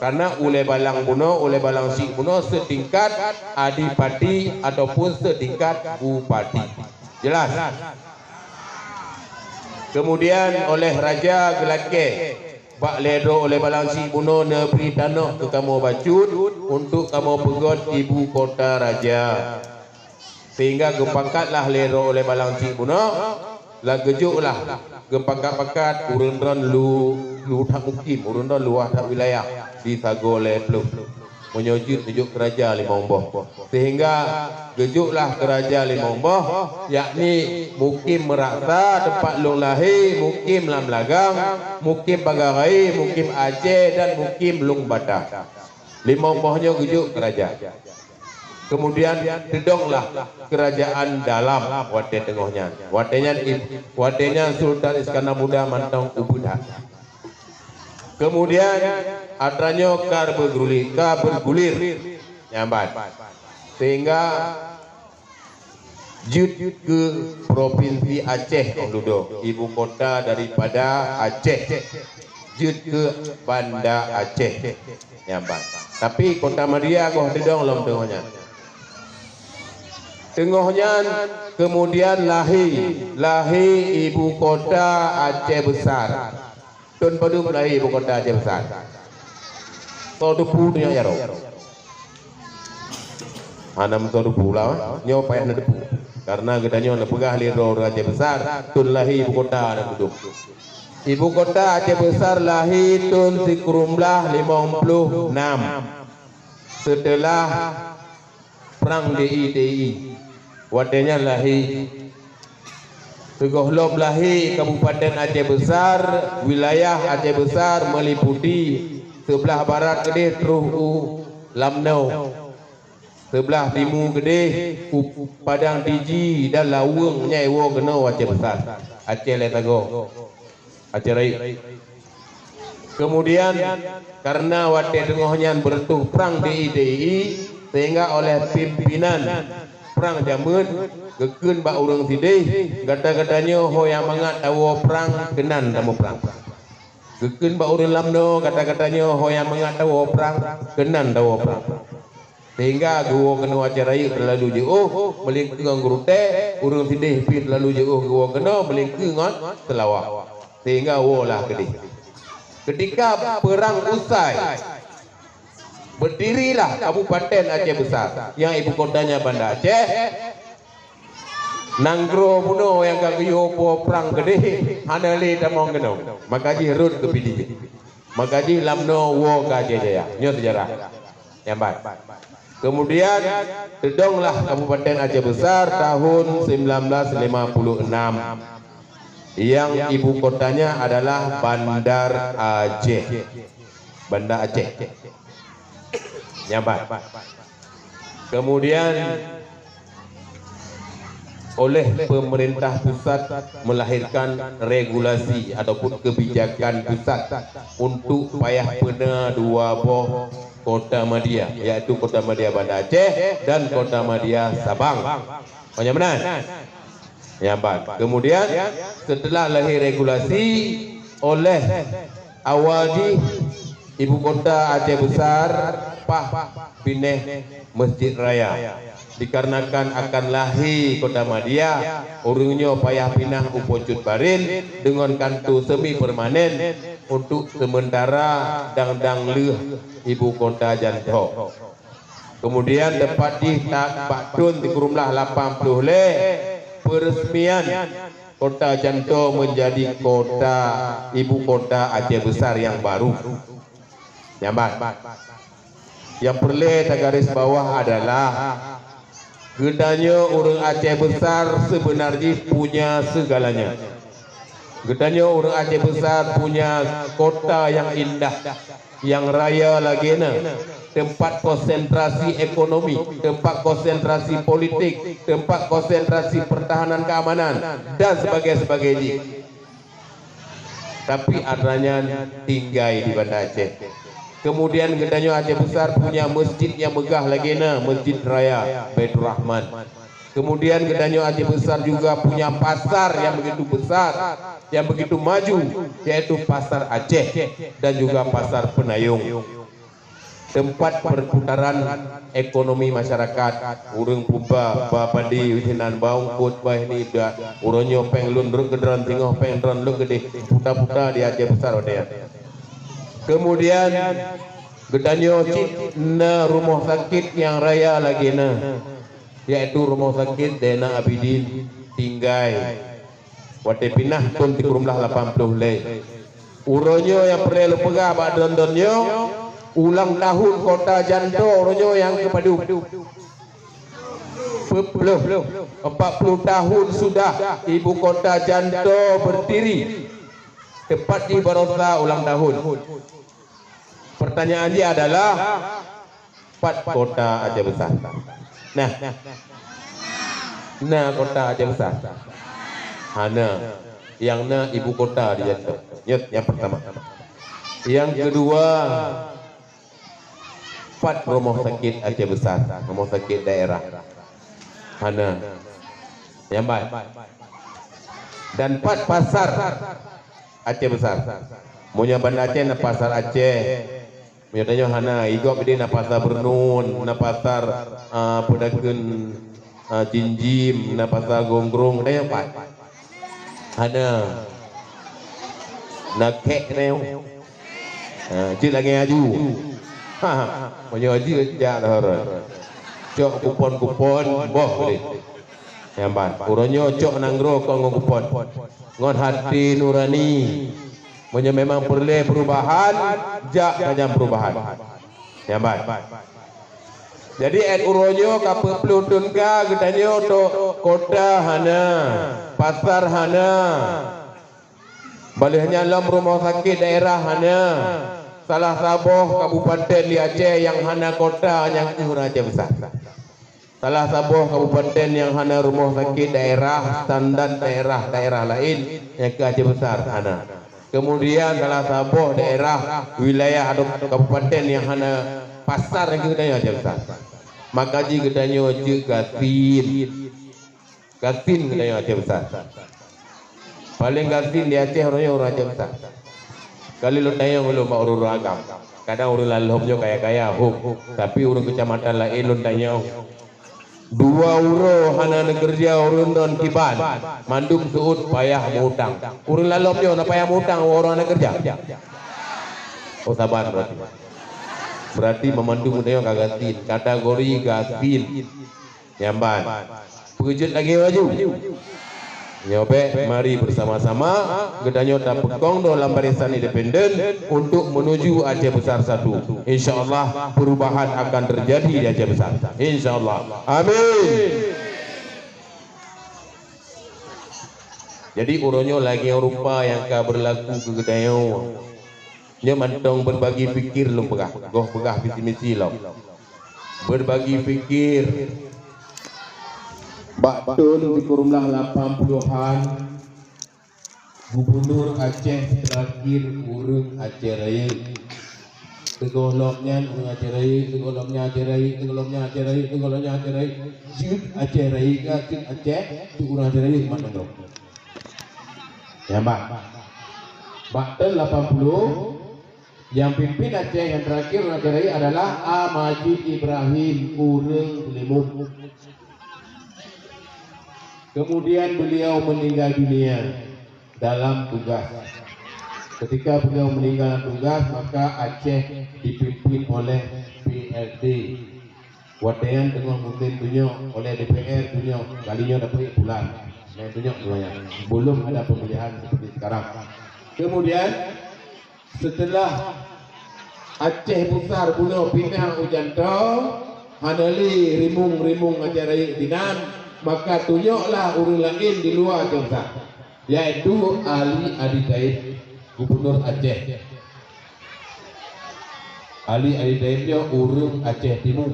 Karena Ulai Balang Puno, Ulai Balang Sik Puno setingkat adipati ataupun setingkat bupati. Jelas. Kemudian oleh Raja Gelake, Pak Ledo Ulai Balang Sik Puno neberi tanah ke kamu Bacut untuk kamu pegot ibu kota raja. Sehingga gempangkatlah Ledo Ulai Balang Sik Puno. La gejuklah gempangkat urun-urun lu tak mukim, urun-urun luah tak wilayah di Sago Lepleu menuju Keraja Limomboh. Sehingga gejuklah Keraja Limomboh, yakni mukim Meraksa tempat long lahir, mukim Lam Lagang, mukim Pagarai, mukim Aceh dan mukim Lung Bata. Limombohnya gejuk Keraja. Kemudian dedonglah kerajaan dalam wate tengahnya. Watenya Sultan Iskandar Muda Mantong Ubudah. Kemudian adanya kar bergulir nyambat. Sehingga jut ke provinsi Aceh Ongludo, ibu kota daripada Aceh. Jut ke Banda Aceh nyambat. Tapi Kota Madia kau dedong lom tengahnya. Tengahnya kemudian lahir ibu kota Aceh Besar. Tun Padum lahir ibu kota Aceh Besar. Todupu nya yaro. Anam todupu lah, nyo payah na depu. Karena gedanya na pegah liro Aceh Besar, tun lahir ibu kota na duduk. Ibu kota Aceh Besar lahir tun sikurumlah 56. Setelah perang DI. Wadenya lahir Tegohlom lahir Kabupaten Aceh Besar, wilayah Aceh Besar meliputi sebelah barat Kedih Teruh Lamnau, sebelah timur Kedih Padang Tiji dan Laweng Nyaiwo Geno Aceh Besar, Aceh Letago, Aceh Rai. Kemudian karena wate tengahnya bertuh perang DI sehingga oleh pimpinan perang jamun gekun ba urang sidih kata-katanya hoya mangat tawo perang kenan tamu perang gekun ba urang lamno kata-katanya hoya mangat tawo perang kenan tawo perang sehingga gua kena acara ieu terlalu jauh melingkung ngurute urang sidih pi terlalu jauh gua kena melingkung ngot selawak sehingga wolah kedih ketika perang usai berdirilah Kabupaten Aceh Besar yang ibu kotanya Banda Aceh. Nanggro puno yang kagayo po perang gede hanali tamong geno. Makaji rut ke pidi. Makaji lamno wo kaje jaya. Nyo sejarah. Nyambat. Kemudian dedonglah Kabupaten Aceh Besar tahun 1956. Yang ibu kotanya adalah Bandar Aceh. Banda Aceh. Nyambat. Kemudian oleh pemerintah pusat melahirkan regulasi ataupun kebijakan pusat untuk payah pena dua boh Kota Madia, yaitu Kota Madia Banda Aceh dan Kota Madia Sabang. Banyak benar? Nyambat. Kemudian setelah lahir regulasi oleh awalji ibu kota Aceh Besar pineh Masjid Raya dikarenakan akan lahir Kota Madia urungnya payah pinah upocut barin dengan kantu semi permanen untuk sementara dang leh ibu kota Janto. Kemudian tepat di Baktun di kurumlah 80 le peresmian Kota Janto menjadi kota ibu kota Aceh Besar yang baru. Nyambat. Yang perlu garis bawah adalah gedanya orang Aceh Besar sebenarnya punya segalanya. Gedanya orang Aceh Besar punya kota yang indah, yang raya lagi tempat konsentrasi ekonomi, tempat konsentrasi politik, tempat konsentrasi pertahanan keamanan dan sebagainya. Tapi adanya tinggai di Banda Aceh. Kemudian gedanya Aceh Besar punya masjid yang megah lagi Masjid Raya Baitur Rahman. Kemudian gedanya Aceh Besar juga punya pasar yang begitu besar, yang begitu maju, yaitu Pasar Aceh dan juga Pasar Penayung. Tempat perputaran ekonomi masyarakat. Urang puba bapadi wihinan baung put bah ni dah uronyo peng lun ruk gedran tengah peng dran lu gede puta-puta di Aceh Besar odeh. Kemudian gedanyo cik na rumah sakit yang raya lagi yaitu rumah sakit Dena Abidin Tinggai. Wate pinah tun ti kurumlah 80 le. Uronyo yang perlu pegah bak don-donyo ulang tahun kota Janto uronyo yang kepadu. 40 tahun sudah ibu kota Janto berdiri. Tepat di Barossa ulang tahun. Pertanyaannya adalah 4 kota Aceh Besar. Nah kota Aceh Besar. Hana yang ibu kota di Janto. Yang pertama. Yang kedua 4 rumah sakit Aceh Besar, rumah sakit daerah. Hana. Yang baik. Dan 4 pasar Aceh Besar. Monya Banda Aceh na pasar Aceh. Monya hana igop di na pasar Bernun, na pasar pedagang Jinjim, na pasar Gonggrong, da yang Pak. Hana. Na kek neu. Cik lagi aju. Monya haji jak dah. Cok kupon-kupon boh boleh. Yang Pak. Uronyo cok nanggro kau kupon. Ngon hati nurani. Monya memang perlu perubahan, jak kajam perubahan. Yang baik. Jadi uronyo kapal pelutun ka gedanyo to kota hana, pasar hana. Balihnya lam rumah sakit daerah hana. Salah saboh kabupaten di Aceh yang hana kota yang Aceh Besar. Salah saboh kabupaten yang hana rumah sakit daerah standar daerah lain yang ke Aceh Besar hana. Kemudian salah saboh daerah wilayah atau kabupaten yang hana pasar yang kita Aceh Besar. Maka ji gedanyo je gasin gedanyo Aceh Besar. Paling gasin di Aceh orang Aceh Besar. Kali lu tanya lu mau urus agam. Kadang urus lalomnya kaya-kaya tapi urus kecamatan lain lu tanya 2 euro hana negerja urun don kiban mandum suut payah mutang urun lalomnya na payah mutang orang negerja. Oh sabar berarti memandum mudanya kagasin kategori gasin nyamban pengejut lagi maju nyobe mari bersama-sama gedanyo tapekong dalam barisan independen untuk menuju Aceh Besar 1. Insyaallah perubahan akan terjadi di Aceh Besar. Insyaallah. Amin. Jadi uronyo lagi yang rupa yang ka berlaku ke gedanyo. Nya mantong berbagi fikir lu pegah. Goh pegah visi-misi lo. Berbagi fikir. Baktun di kurumlah 80-an Gubernur Aceh terakhir urung Aceh Raya. Tegoloknya Aceh Raya, tegoloknya Aceh Raya, tegoloknya Aceh Raya, tegoloknya Aceh Raya. Jut Aceh Raya ke Aceh, tu urang Aceh Raya mana dong? Ya Mbak. Baktun 80 yang pimpin Aceh yang terakhir Aceh Raya adalah Majid Ibrahim urung Limum. Kemudian beliau meninggal dunia dalam tugas. Ketika beliau meninggal dalam tugas, maka Aceh dipimpin oleh PLD. Watean tengah mungkin tunjuk oleh DPR tunjuk kalinya dapat bulan. Saya tunjuk semuanya. Belum ada pemilihan seperti sekarang. Kemudian setelah Aceh Besar pulau pinang Ujanto, hanali rimung Aceh Raya dinan. Maka tunjuklah urang lain di luar Aceh Besar. yaitu Ali Adidaib, Gubernur Aceh. Ali Adidaibnya urung Aceh Timur.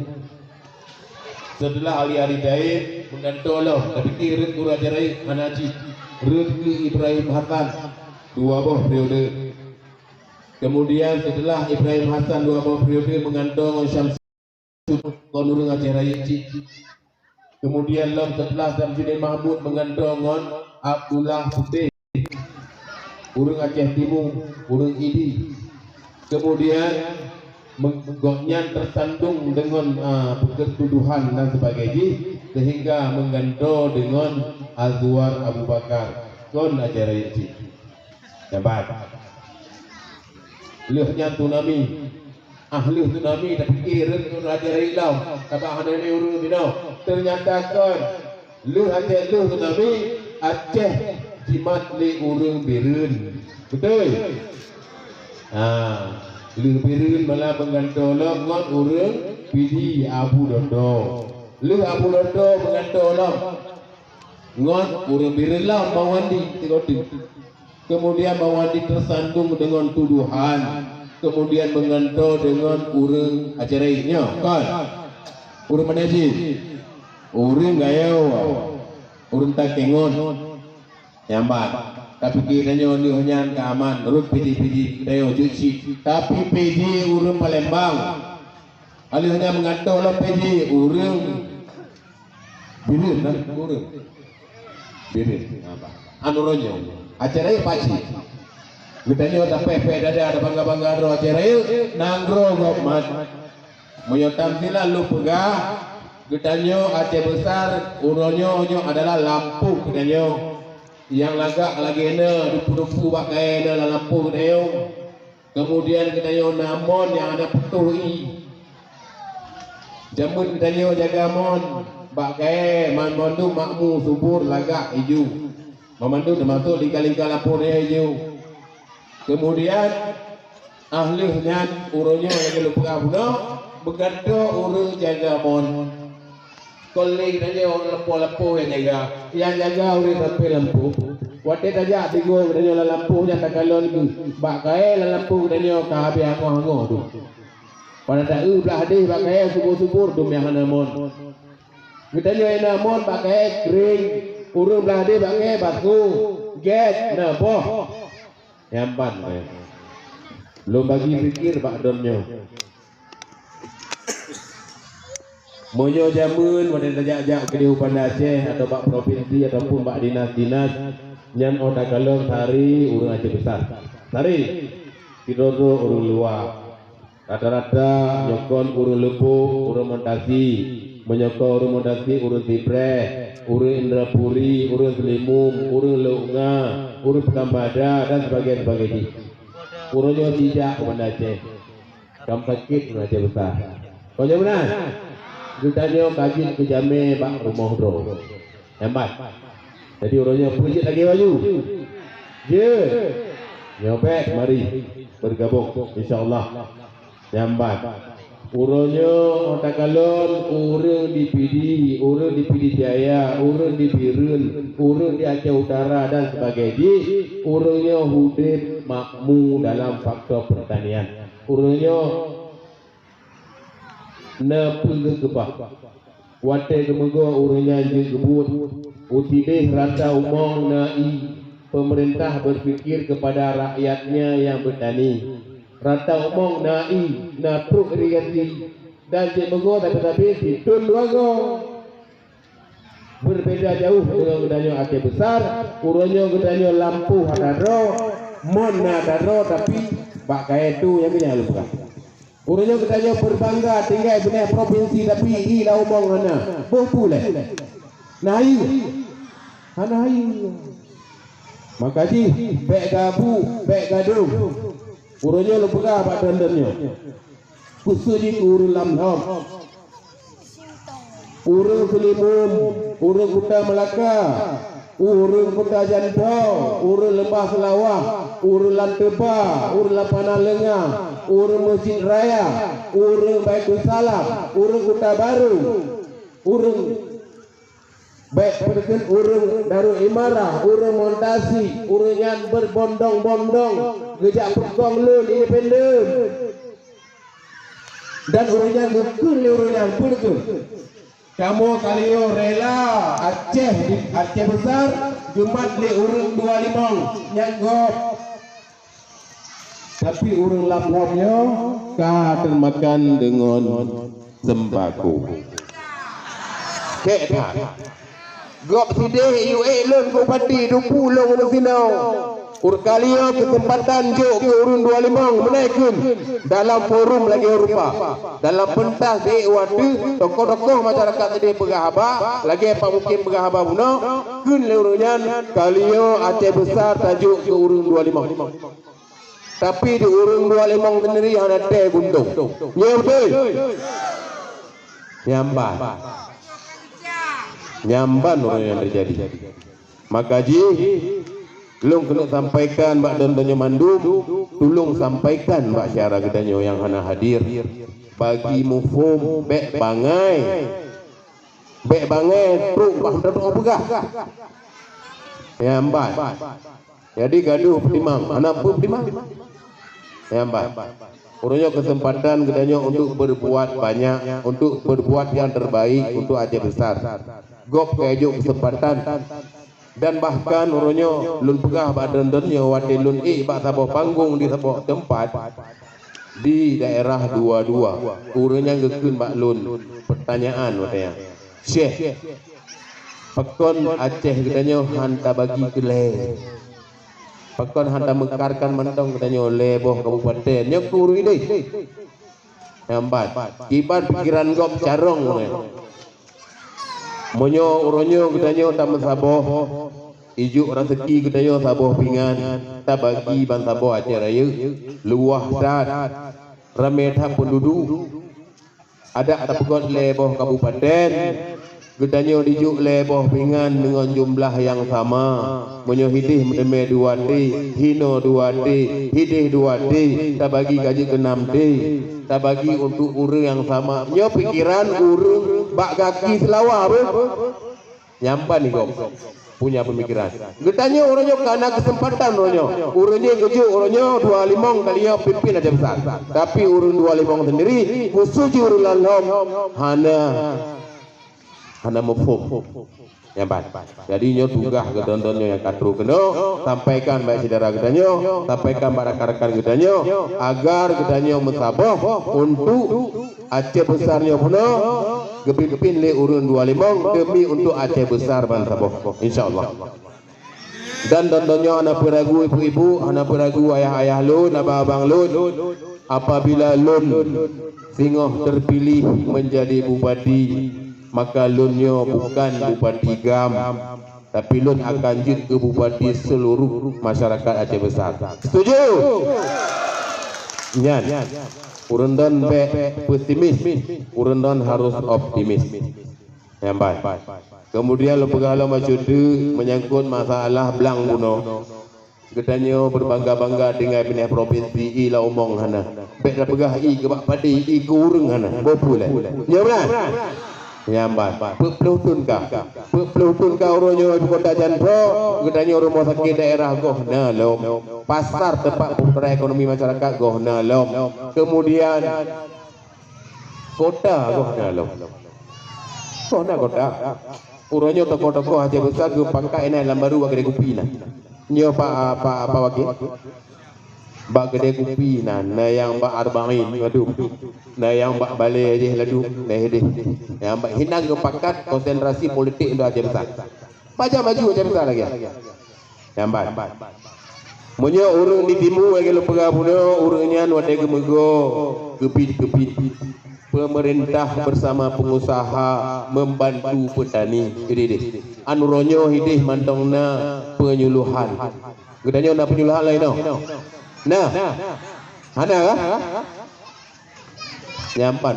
Setelah Ali Adidaib menggantolong tapi kirim guru ajarai Hanaji Rezeki Ibrahim Hasan 2 buah periode. Kemudian setelah Ibrahim Hasan 2 buah periode mengantong Syamsuddin urung Aceh Raya Cik. Kemudian setelah Syamsuddin Mahmud mengantong Abdullah Putih urung Aceh Timur, urung Idi. Kemudian menggoknya tersandung dengan pertuduhan dan sebagainya sehingga mengganto dengan Azwar Abu Bakar kon acara itu dapat lehnya tsunami ahli tsunami tapi kira kon acara ilau kata hana ni urus dino ternyata kon leh Aceh leh tsunami Aceh jimat li urung birun betul Lebirin malah mengantolong ngon urang pilih Abu Dondo. Lu Abu Dondo mengantolong ngon urang birin lah mawandi tikoti. Kemudian mawandi tersandung dengan tuduhan. Kemudian mengantol dengan urang acarainya kan. Urang mana sih? Urang gayau. Urang tak kengon. Nyambat. Tapi kiranya hanya keaman urut pidi dayo juci tapi pidi urang Palembang alihnya mengantol lah pidi urang birin dan urang birin apa anu rojo acara paci getanya ada pepe ada bangga ro acara nangro gokmat moyo tampilan lu pegah getanya Aceh besar uronyo adalah Lampung getanya yang lagak lagi na dupu pakai dalam lampu deo. Kemudian kita yo namon yang ada petui. Jamun kita yo jaga mon pakai mandu makmu subur lagak hijau. Memandu termasuk lingkar lampu hijau. Kemudian ahlinya urunya lagi lupa guna begato urus jaga mon. Kolej saja orang lampu yang jaga orang sampai lampu. Waktu saja tiga orang lampu yang tak kalau lagi. Bakai lampu orang kahbi hango tu. Pada tak belah deh bakai subur tu yang namon. Kita ni namon bakai kering. Urung belah deh bakai batu. Get nabo. Yampan. Lo bagi fikir pak donnya. Monyo jamun pada tajak-jak ke Diupan Aceh atau Pak Provinsi ataupun Pak Dinas-Dinas nyan otak kalong hari urang Aceh besar. Hari tidodo urang luar. Rata-rata nyokon urang Lepu, urang Montasi, menyokon urang Montasi, urang Tibre, urang Indrapuri, urang Selimum, urang Leunga, urang Pekambada dan sebagainya. Urangnya tidak ke Aceh. Kam sakit urang Aceh besar. Kau jawab benar? Ditanya kaji ke Jame bak rumah bro. Hebat. Jadi orangnya pujit lagi baju. Je. Nyopek mari bergabung insyaallah. Hebat. Orangnya otak kalon urang di Pidi Jaya, urang di Birun, urang di Aceh Utara dan sebagainya. Orangnya hudib makmu dalam faktor pertanian. Orangnya na pulga kebah wate kemoga urangnya gebut utideh rata umong nai pemerintah berfikir kepada rakyatnya yang bertani rata umong nai na truk irigasi dan kemoga tapi ditun wago berbeda jauh dengan gedanya Aceh besar urangnya gedanya lampu hadaro mon hadaro tapi pakai itu yang punya lupa. Urangnya katanya berbangga tinggal benar provinsi tapi ilah omong mana boleh naik makasih bek gabu bek gadung urangnya lupa pak dandannya khususnya urang Lamham urang Selimum urang Kuta Melaka urang Kuta Jantau urang Lembah Selawah urang Lanteba urang Lapangan Lengah urang Masjid Raya urang Baitul Salam urang Kuta Baru urang Baik perken urang Darul Imarah, urang Montasi, urang yang berbondong-bondong, gejak perkong lun independen. Dan urang yang gukun urang yang perken. Kamu kalian rela Aceh besar Jumat le urang 25 nyanggop. Tapi urang Lampungnya ka termakan dengan sembako. Kek gop sideh yu elon ko pati du pulong no sinau. Ur kalio kesempatan jo ke urun 25 menaikkan dalam forum lagi Eropa. Dalam pentas di waktu tokoh-tokoh masyarakat di Pegahaba lagi Pak Mukim Pegahaba puno kun le urunyan kalio Aceh besar tajuk ke urun 25. Tapi di urun 25 sendiri hanya teh buntung. Ya betul. Nyamban orang yang terjadi. Maka ji Long kena sampaikan Mbak Dontonyo Mandum, tolong sampaikan Mbak Syara Gedanyo yang hana hadir. Bagi mufum bek bangai truk Mbak Dontonyo pegah. Ya Mbak. Jadi gaduh timang, anak pun timang. Ya Mbak. Urunyo kesempatan Gedanyo untuk berbuat banyak, untuk berbuat yang terbaik untuk Aceh besar. Gop kejo kesempatan. Dan bahkan urunyo lun pegah badan donyo wate lun bak saboh panggung di saboh tempat di daerah 22 urunyo gekeun bak lun pertanyaan watenya Syekh pakon Aceh gedanyo hanta bagi kele pakon hanta mekarkan mentong gedanyo leboh kabupaten nyok turu deui nyambat kibat pikiran gop carong monyo uronyo gedanyo tamen saboh ijuk rezeki gedanyo saboh pingan tabagi ban saboh Aceh Raya luah dat rameta penduduk ada pegot leboh kabupaten gedanyo dijuk leboh pingan dengan jumlah yang sama monyo hidih mendeme 2D hino 2D hidih 2D tabagi gaji ke 6D tabagi untuk urang yang sama nyo pikiran urang bak kaki selawah nyampan nih kok punya pemikiran getanyo orangnya karena kesempatan orangnya keju orangnya 25 kali pimpin aja besar tapi urun 25 sendiri khusus urun lalom hana mufum nyampan jadi nyo tunggah gedon-donyo yang katru keno sampaikan baik saudara gedanyo sampaikan pada rekan-rekan gedanyo agar gedanyo mensaboh untuk Aceh besarnya puno gepi-gepin le urun 25 demi untuk Aceh besar ban saboh insyaallah. Dan dontonyo anak peragu ibu-ibu anak peragu ayah-ayah lun abang-abang lun apabila lun singoh terpilih menjadi bupati maka lunyo bukan bupati Gam tapi lun akan jut ke bupati seluruh masyarakat Aceh besar. Setuju? Nyan. Urundon pesimis, urundon harus optimis. Yang baik. Kemudian lo pegala macudu menyangkut masalah belang buno. Gedanyo berbangga-bangga dengan pindah provinsi la omong hana. Bek dah pegah ke bak padi ke urung hana. Bopule. Ya benar. Yang baik. Pelutun ka uronyo di kota Janpro, gedanyo rumah sakit daerah Gohna lom. Pasar tempat pemutera ekonomi masyarakat Gohna lom. Kemudian kota Gohna lom. Kota. Uronyo tokoh-tokoh Aceh besar ke pangkat enai lambaru bak gede kupi nah. Nyo apa wakil? Bak gede kupi nah yang bak arba'in aduh. Nah yang bak balai aja ladu nah hedeh. Yang bak hinang ke pangkat konsentrasi politik untuk Aceh besar. Baca maju Aceh besar lagi. Yang baik. Munyo urang di timu lagi lo pegah puno urangnya wate gemego kepit pemerintah bersama pengusaha membantu petani ini anu ronyo hidih mantongna penyuluhan gedanyo na penyuluhan lain nah hana kah nyampan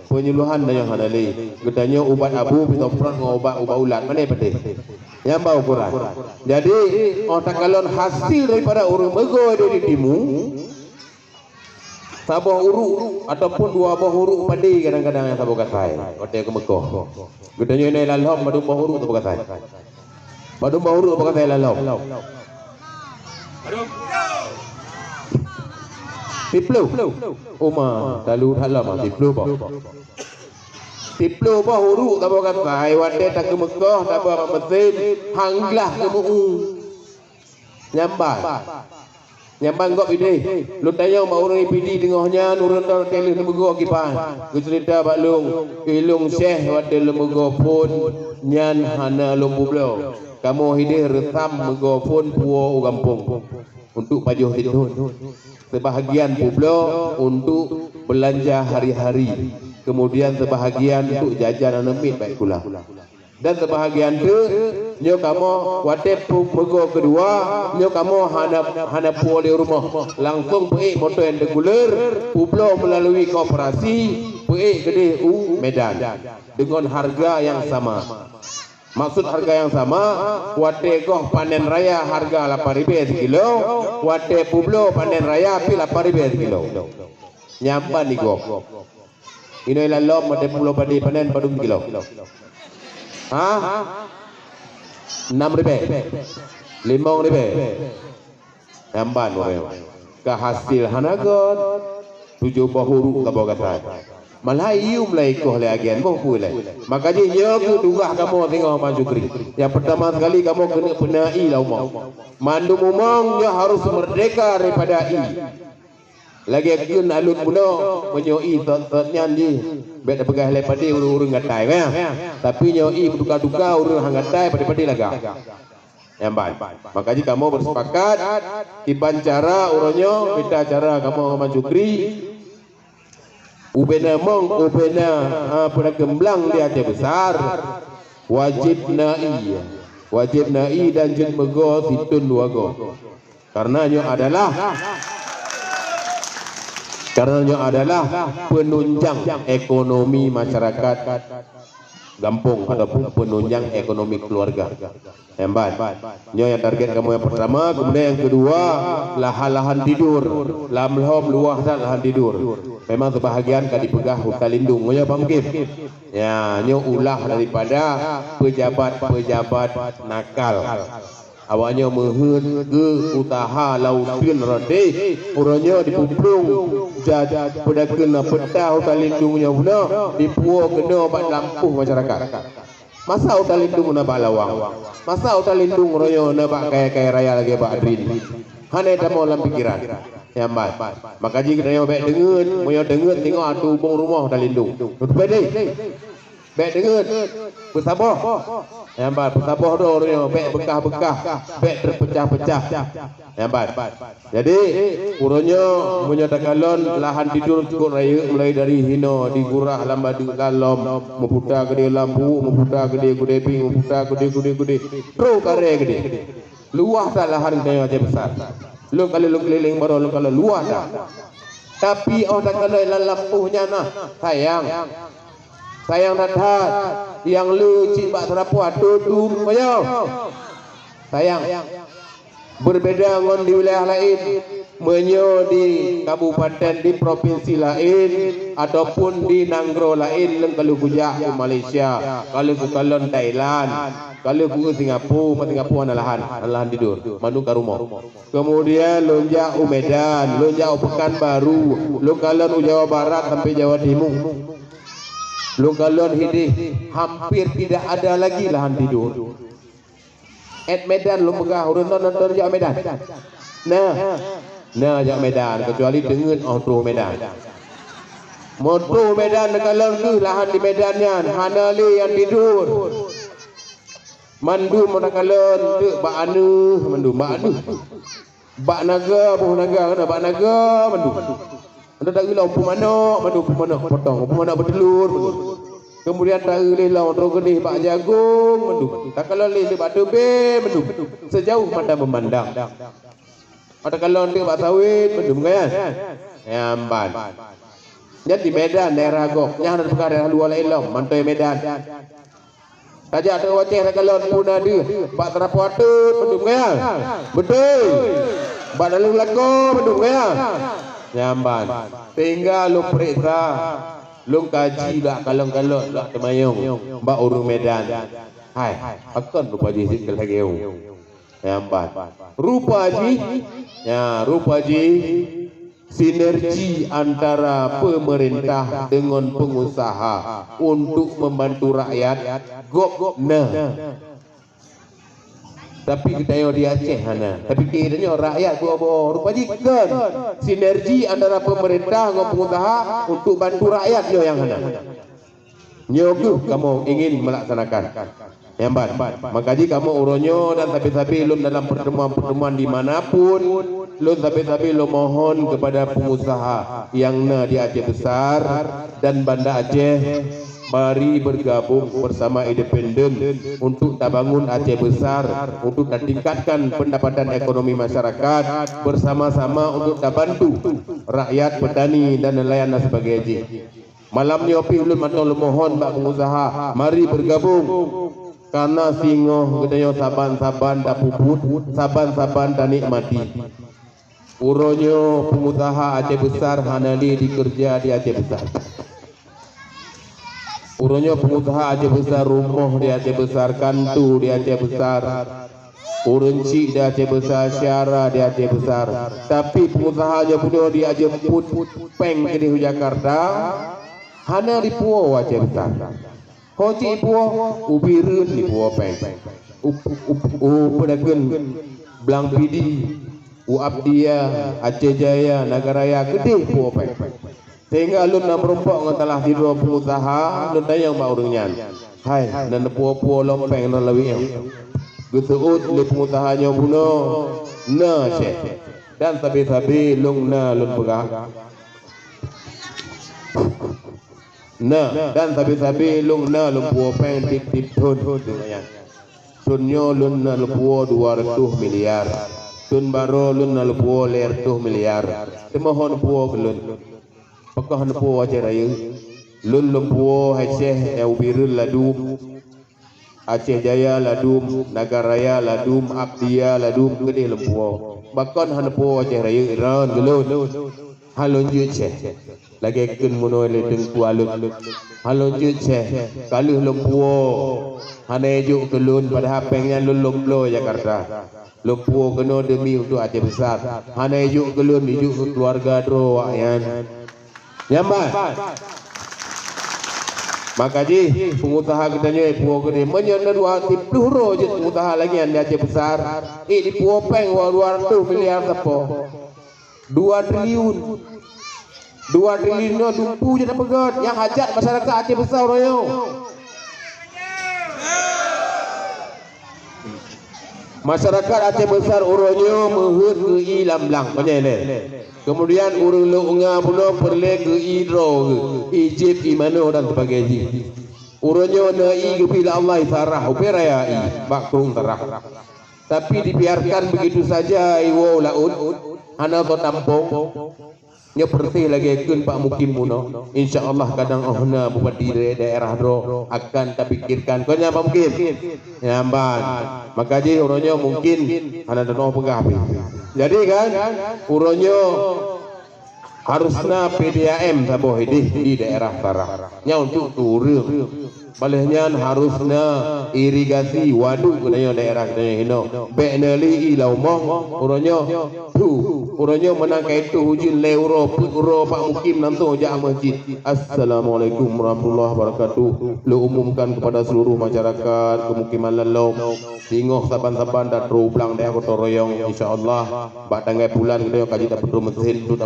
penyuluhan na yang hana lai gedanyo ubat abu pitopron ngobat ulat mana pete yang bau kurang. Jadi otak kalon hasil daripada urang mego di timu Sabuh uruk ataupun dua buah uruk padi kadang-kadang yang sabuh katai. Hotel ke Mekah. Gedanya ini lalom badu buah uruk sabuh katai. Badu buah uruk sabuh katai lalom. Tiplu. Uma dalu dalam tiplu bah. Tiplu bah uruk sabuh katai. Hotel tak ke Mekah tak ke mesin hanglah ke Muu. Nyambat. Nyambang kok pidi. Lu tanya mak orang pidi tengahnya nurun dah tele lembaga kipan. Ku cerita baklung ilung syekh wade lembaga pun nyan hana lumbu blo. Kamu hidih resam lembaga pun puo gampung. Untuk pajuh tidun. Sebahagian publo untuk belanja hari-hari. Kemudian sebahagian untuk jajan anemit baik pula. Dan sebahagian tu nyo kamu watep mego kedua nyo kamu hana puoli rumah langsung pergi motor yang regular publo melalui koperasi pergi gede Medan dengan harga yang sama. Maksud harga yang sama, wate goh panen raya harga 8.000 sekilo, wate publo panen raya pi 8.000 sekilo. Nyampan ni goh. Ini lalom wate publo padi panen padum kilo. 6.000 5.000 Namban orang kehasil hanagon 7 bahuru kabo kata malah iu mulai koh le agen boh pulai makanya yo ku dugah kamu tengok Majukri yang pertama sekali kamu kena penai lah umang mandu umang yo harus merdeka daripada i lagi akun alut puno menyoi totnya di bet pegah lepadi urung gatai ya tapi nyoi duka-duka urung hangatai padi-padi laga nyamban makanya kamu bersepakat iban cara uronyo beda cara kamu Majukri ubena mong ubena pada gemblang dia ada besar wajib nai dan jin mego situn duago karenanya adalah penunjang ekonomi masyarakat gampung ataupun penunjang ekonomi keluarga. Hebat. Nyo yang target kamu yang pertama, kemudian yang kedua lahan tidur, lamlhom luah dan lahan tidur. Memang sebahagian kan dipegang hutan lindung. Nyo apa mungkin? Ya, nyo ulah daripada pejabat nakal. Awaknya mehun ke utaha lautin rade urangnya dipuplung jaja pada kena petah hutan lindungnya pula dipuo kena bak lampuh masyarakat masa hutan lindung na bak lawang masa hutan lindung urangnya na bak kaya raya lagi bak adrin hane ta mau dalam pikiran ya mat maka ji kita baik dengen tengok atu bong rumah hutan lindung bedai baik dengen bersabar yang baik bersabar dah orangnya baik bekah-bekah baik terpecah-pecah yang baik jadi orangnya menyatakan lahan tidur cukup raya mulai dari hino di gurah lambadu lalom memputar gede lampu memputar gede ping memputar gede terus kare gede luah tak lahan kaya macam besar lu kalau lu keliling baru lu kalau luah tak tapi orang kalau lampunya nah sayang dathat yang lu cik bak terapu atu mayo sayang berbeda dengan di wilayah lain menyo di kabupaten di provinsi lain ataupun di nanggro lain kalau bujak ke Malaysia kalau ke Kalon Thailand kalau ke Singapura lahan tidur manu ka rumah kemudian lonjak Medan lonjak Pekanbaru lo Kalon Jawa Barat sampai Jawa Timur Lukalon hidih hampir tidak ada lagi lahan tidur. Medan lu megah nonton jak Medan. Nah jak Medan kecuali dengan auto Medan. Motor Medan kalau tu lahan di Medannya hana le yang tidur. Mandu monakalon tu bak anu mandu bak anu. Bak naga buh naga bak naga mandu. Anda tak gila umpu mana potong, umpu mana bertelur. Kemudian tak gila lawan terus gede bak jagung, mendu. Tak kalau leh bak tebe, mendu. Sejauh mata memandang. Ada kalau dia bak sawit, mendu kan? Nyamban. Jadi Medan daerah gok, yang ada perkara daerah luar lain mantai Medan. Saja ada wajah tak kalau pun ada bak terapu atut, mendu kan? Betul. Bak dalam lagu, mendu kan? Nyamban. Tinggal lu periksa, lu kaji lah kalong-kalong lah temayung, mbak urung Medan. Hai, akan lupa jisik lagi Nyamban. Rupa ji, ya rupa ji. Sinergi antara pemerintah dengan pengusaha untuk membantu rakyat gopna. Tapi kita yang di Aceh hana. Tapi kiranya rakyat gua rupa kan sinergi antara pemerintah dengan pengusaha untuk bantu rakyat yo yang hana. Nyogu kamu ingin melaksanakan. Nyamban. Maka jika kamu uronyo dan tapi lum dalam pertemuan-pertemuan dimanapun, lum tapi lum mohon kepada pengusaha yang di Aceh Besar dan Banda Aceh, mari bergabung bersama independen untuk bangun Aceh Besar, untuk tingkatkan pendapatan ekonomi masyarakat, bersama-sama untuk bantu rakyat, petani dan nelayan dan sebagainya. Malam ni opi ulun matang mohon bak pengusaha, mari bergabung. Karena singoh gedayo saban-saban tak puput, saban-saban tak nikmati. Uronyo pengusaha Aceh Besar hanali dikerja di Aceh Besar. Uronyo pengusaha Aceh Besar, rumah di Aceh Besar, kantu di Aceh Besar, urunci di Aceh Besar, syara di Aceh Besar. Tapi pengusaha aja punya di Aceh Peng ke di Jakarta, hana di Pulau Aceh Besar. Hoci Pulau ubirun di Pulau Peng, pedagang Blang Pidi, Abdia, Aceh Jaya, Nagaraya gede Pulau Peng. Sehingga lu nak berompak dengan telah tidur pengusaha, lu tanya mbak orangnya. Hai, dan Pulau Lompeng dan lebih yang geseut le pengusahanya buno, na syekh. Dan tapi lung na lun pegang. Nah, dan tapi lung na lumpuo peng tip tun dengan tunyo lun na lumpuo 200 miliar, tun baro lun na lumpuo 200 miliar. Temohon puo gelun, pakah lumpuo Aceh Raya, lun lumpuo Aceh Ubirul ladum, Aceh Jaya ladum, Nagaraya ladum, Abdia ladum gede lumpuo. Bahkan lumpuo Aceh Raya Iran gelun, halon Aceh. Lagi kun munoi le deng kualut halon juce kaluh lumpuo hane juk kelun pada hapengnya lun lumplo Jakarta lumpuo kena demi untuk Aceh Besar hane juk kelun dijuk keluarga dro ayan Nyamban. Maka ji pengusaha kita ni puo gede menyana 20 ro je pengusaha lagi yang di Aceh Besar di Pulau Peng 200 miliar sapo 2 triliun 2 triliun no dumpu je nak pegat yang hajat masyarakat Aceh Besar royo. Masyarakat Aceh Besar uronyo menghut ke ilam lang panjang. Kemudian urung lu unga pula perle ke idro ijib imano dan sebagainya. Uronyo na i bila Allah sarah uperaya i bakrung terah. Tapi dibiarkan begitu saja iwo laut hana to tampung. Nya bersih lagi kun Pak Mukim muno. Insyaallah kadang ohna bupati daerah dro akan terpikirkan. Kau Pak Mukim? Nyamban. Maka ji uronyo mungkin ana dono pegah. Jadi kan uronyo harusnya PDAM saboh di daerah Tarah. Nya untuk turun. Balehnya harusnya irigasi waduk kena daerah kena hino. Bekneli ilaumong uronyo uronyo menangkai itu hujin leuro Pak Mukim nanti jak masjid. Assalamualaikum warahmatullahi wabarakatuh. Lu umumkan kepada seluruh masyarakat kemukiman Lelong singoh saban-saban dan ro blang daerah Kota Royong insyaallah bak tanggai bulan kita kaji tak perlu mesin tu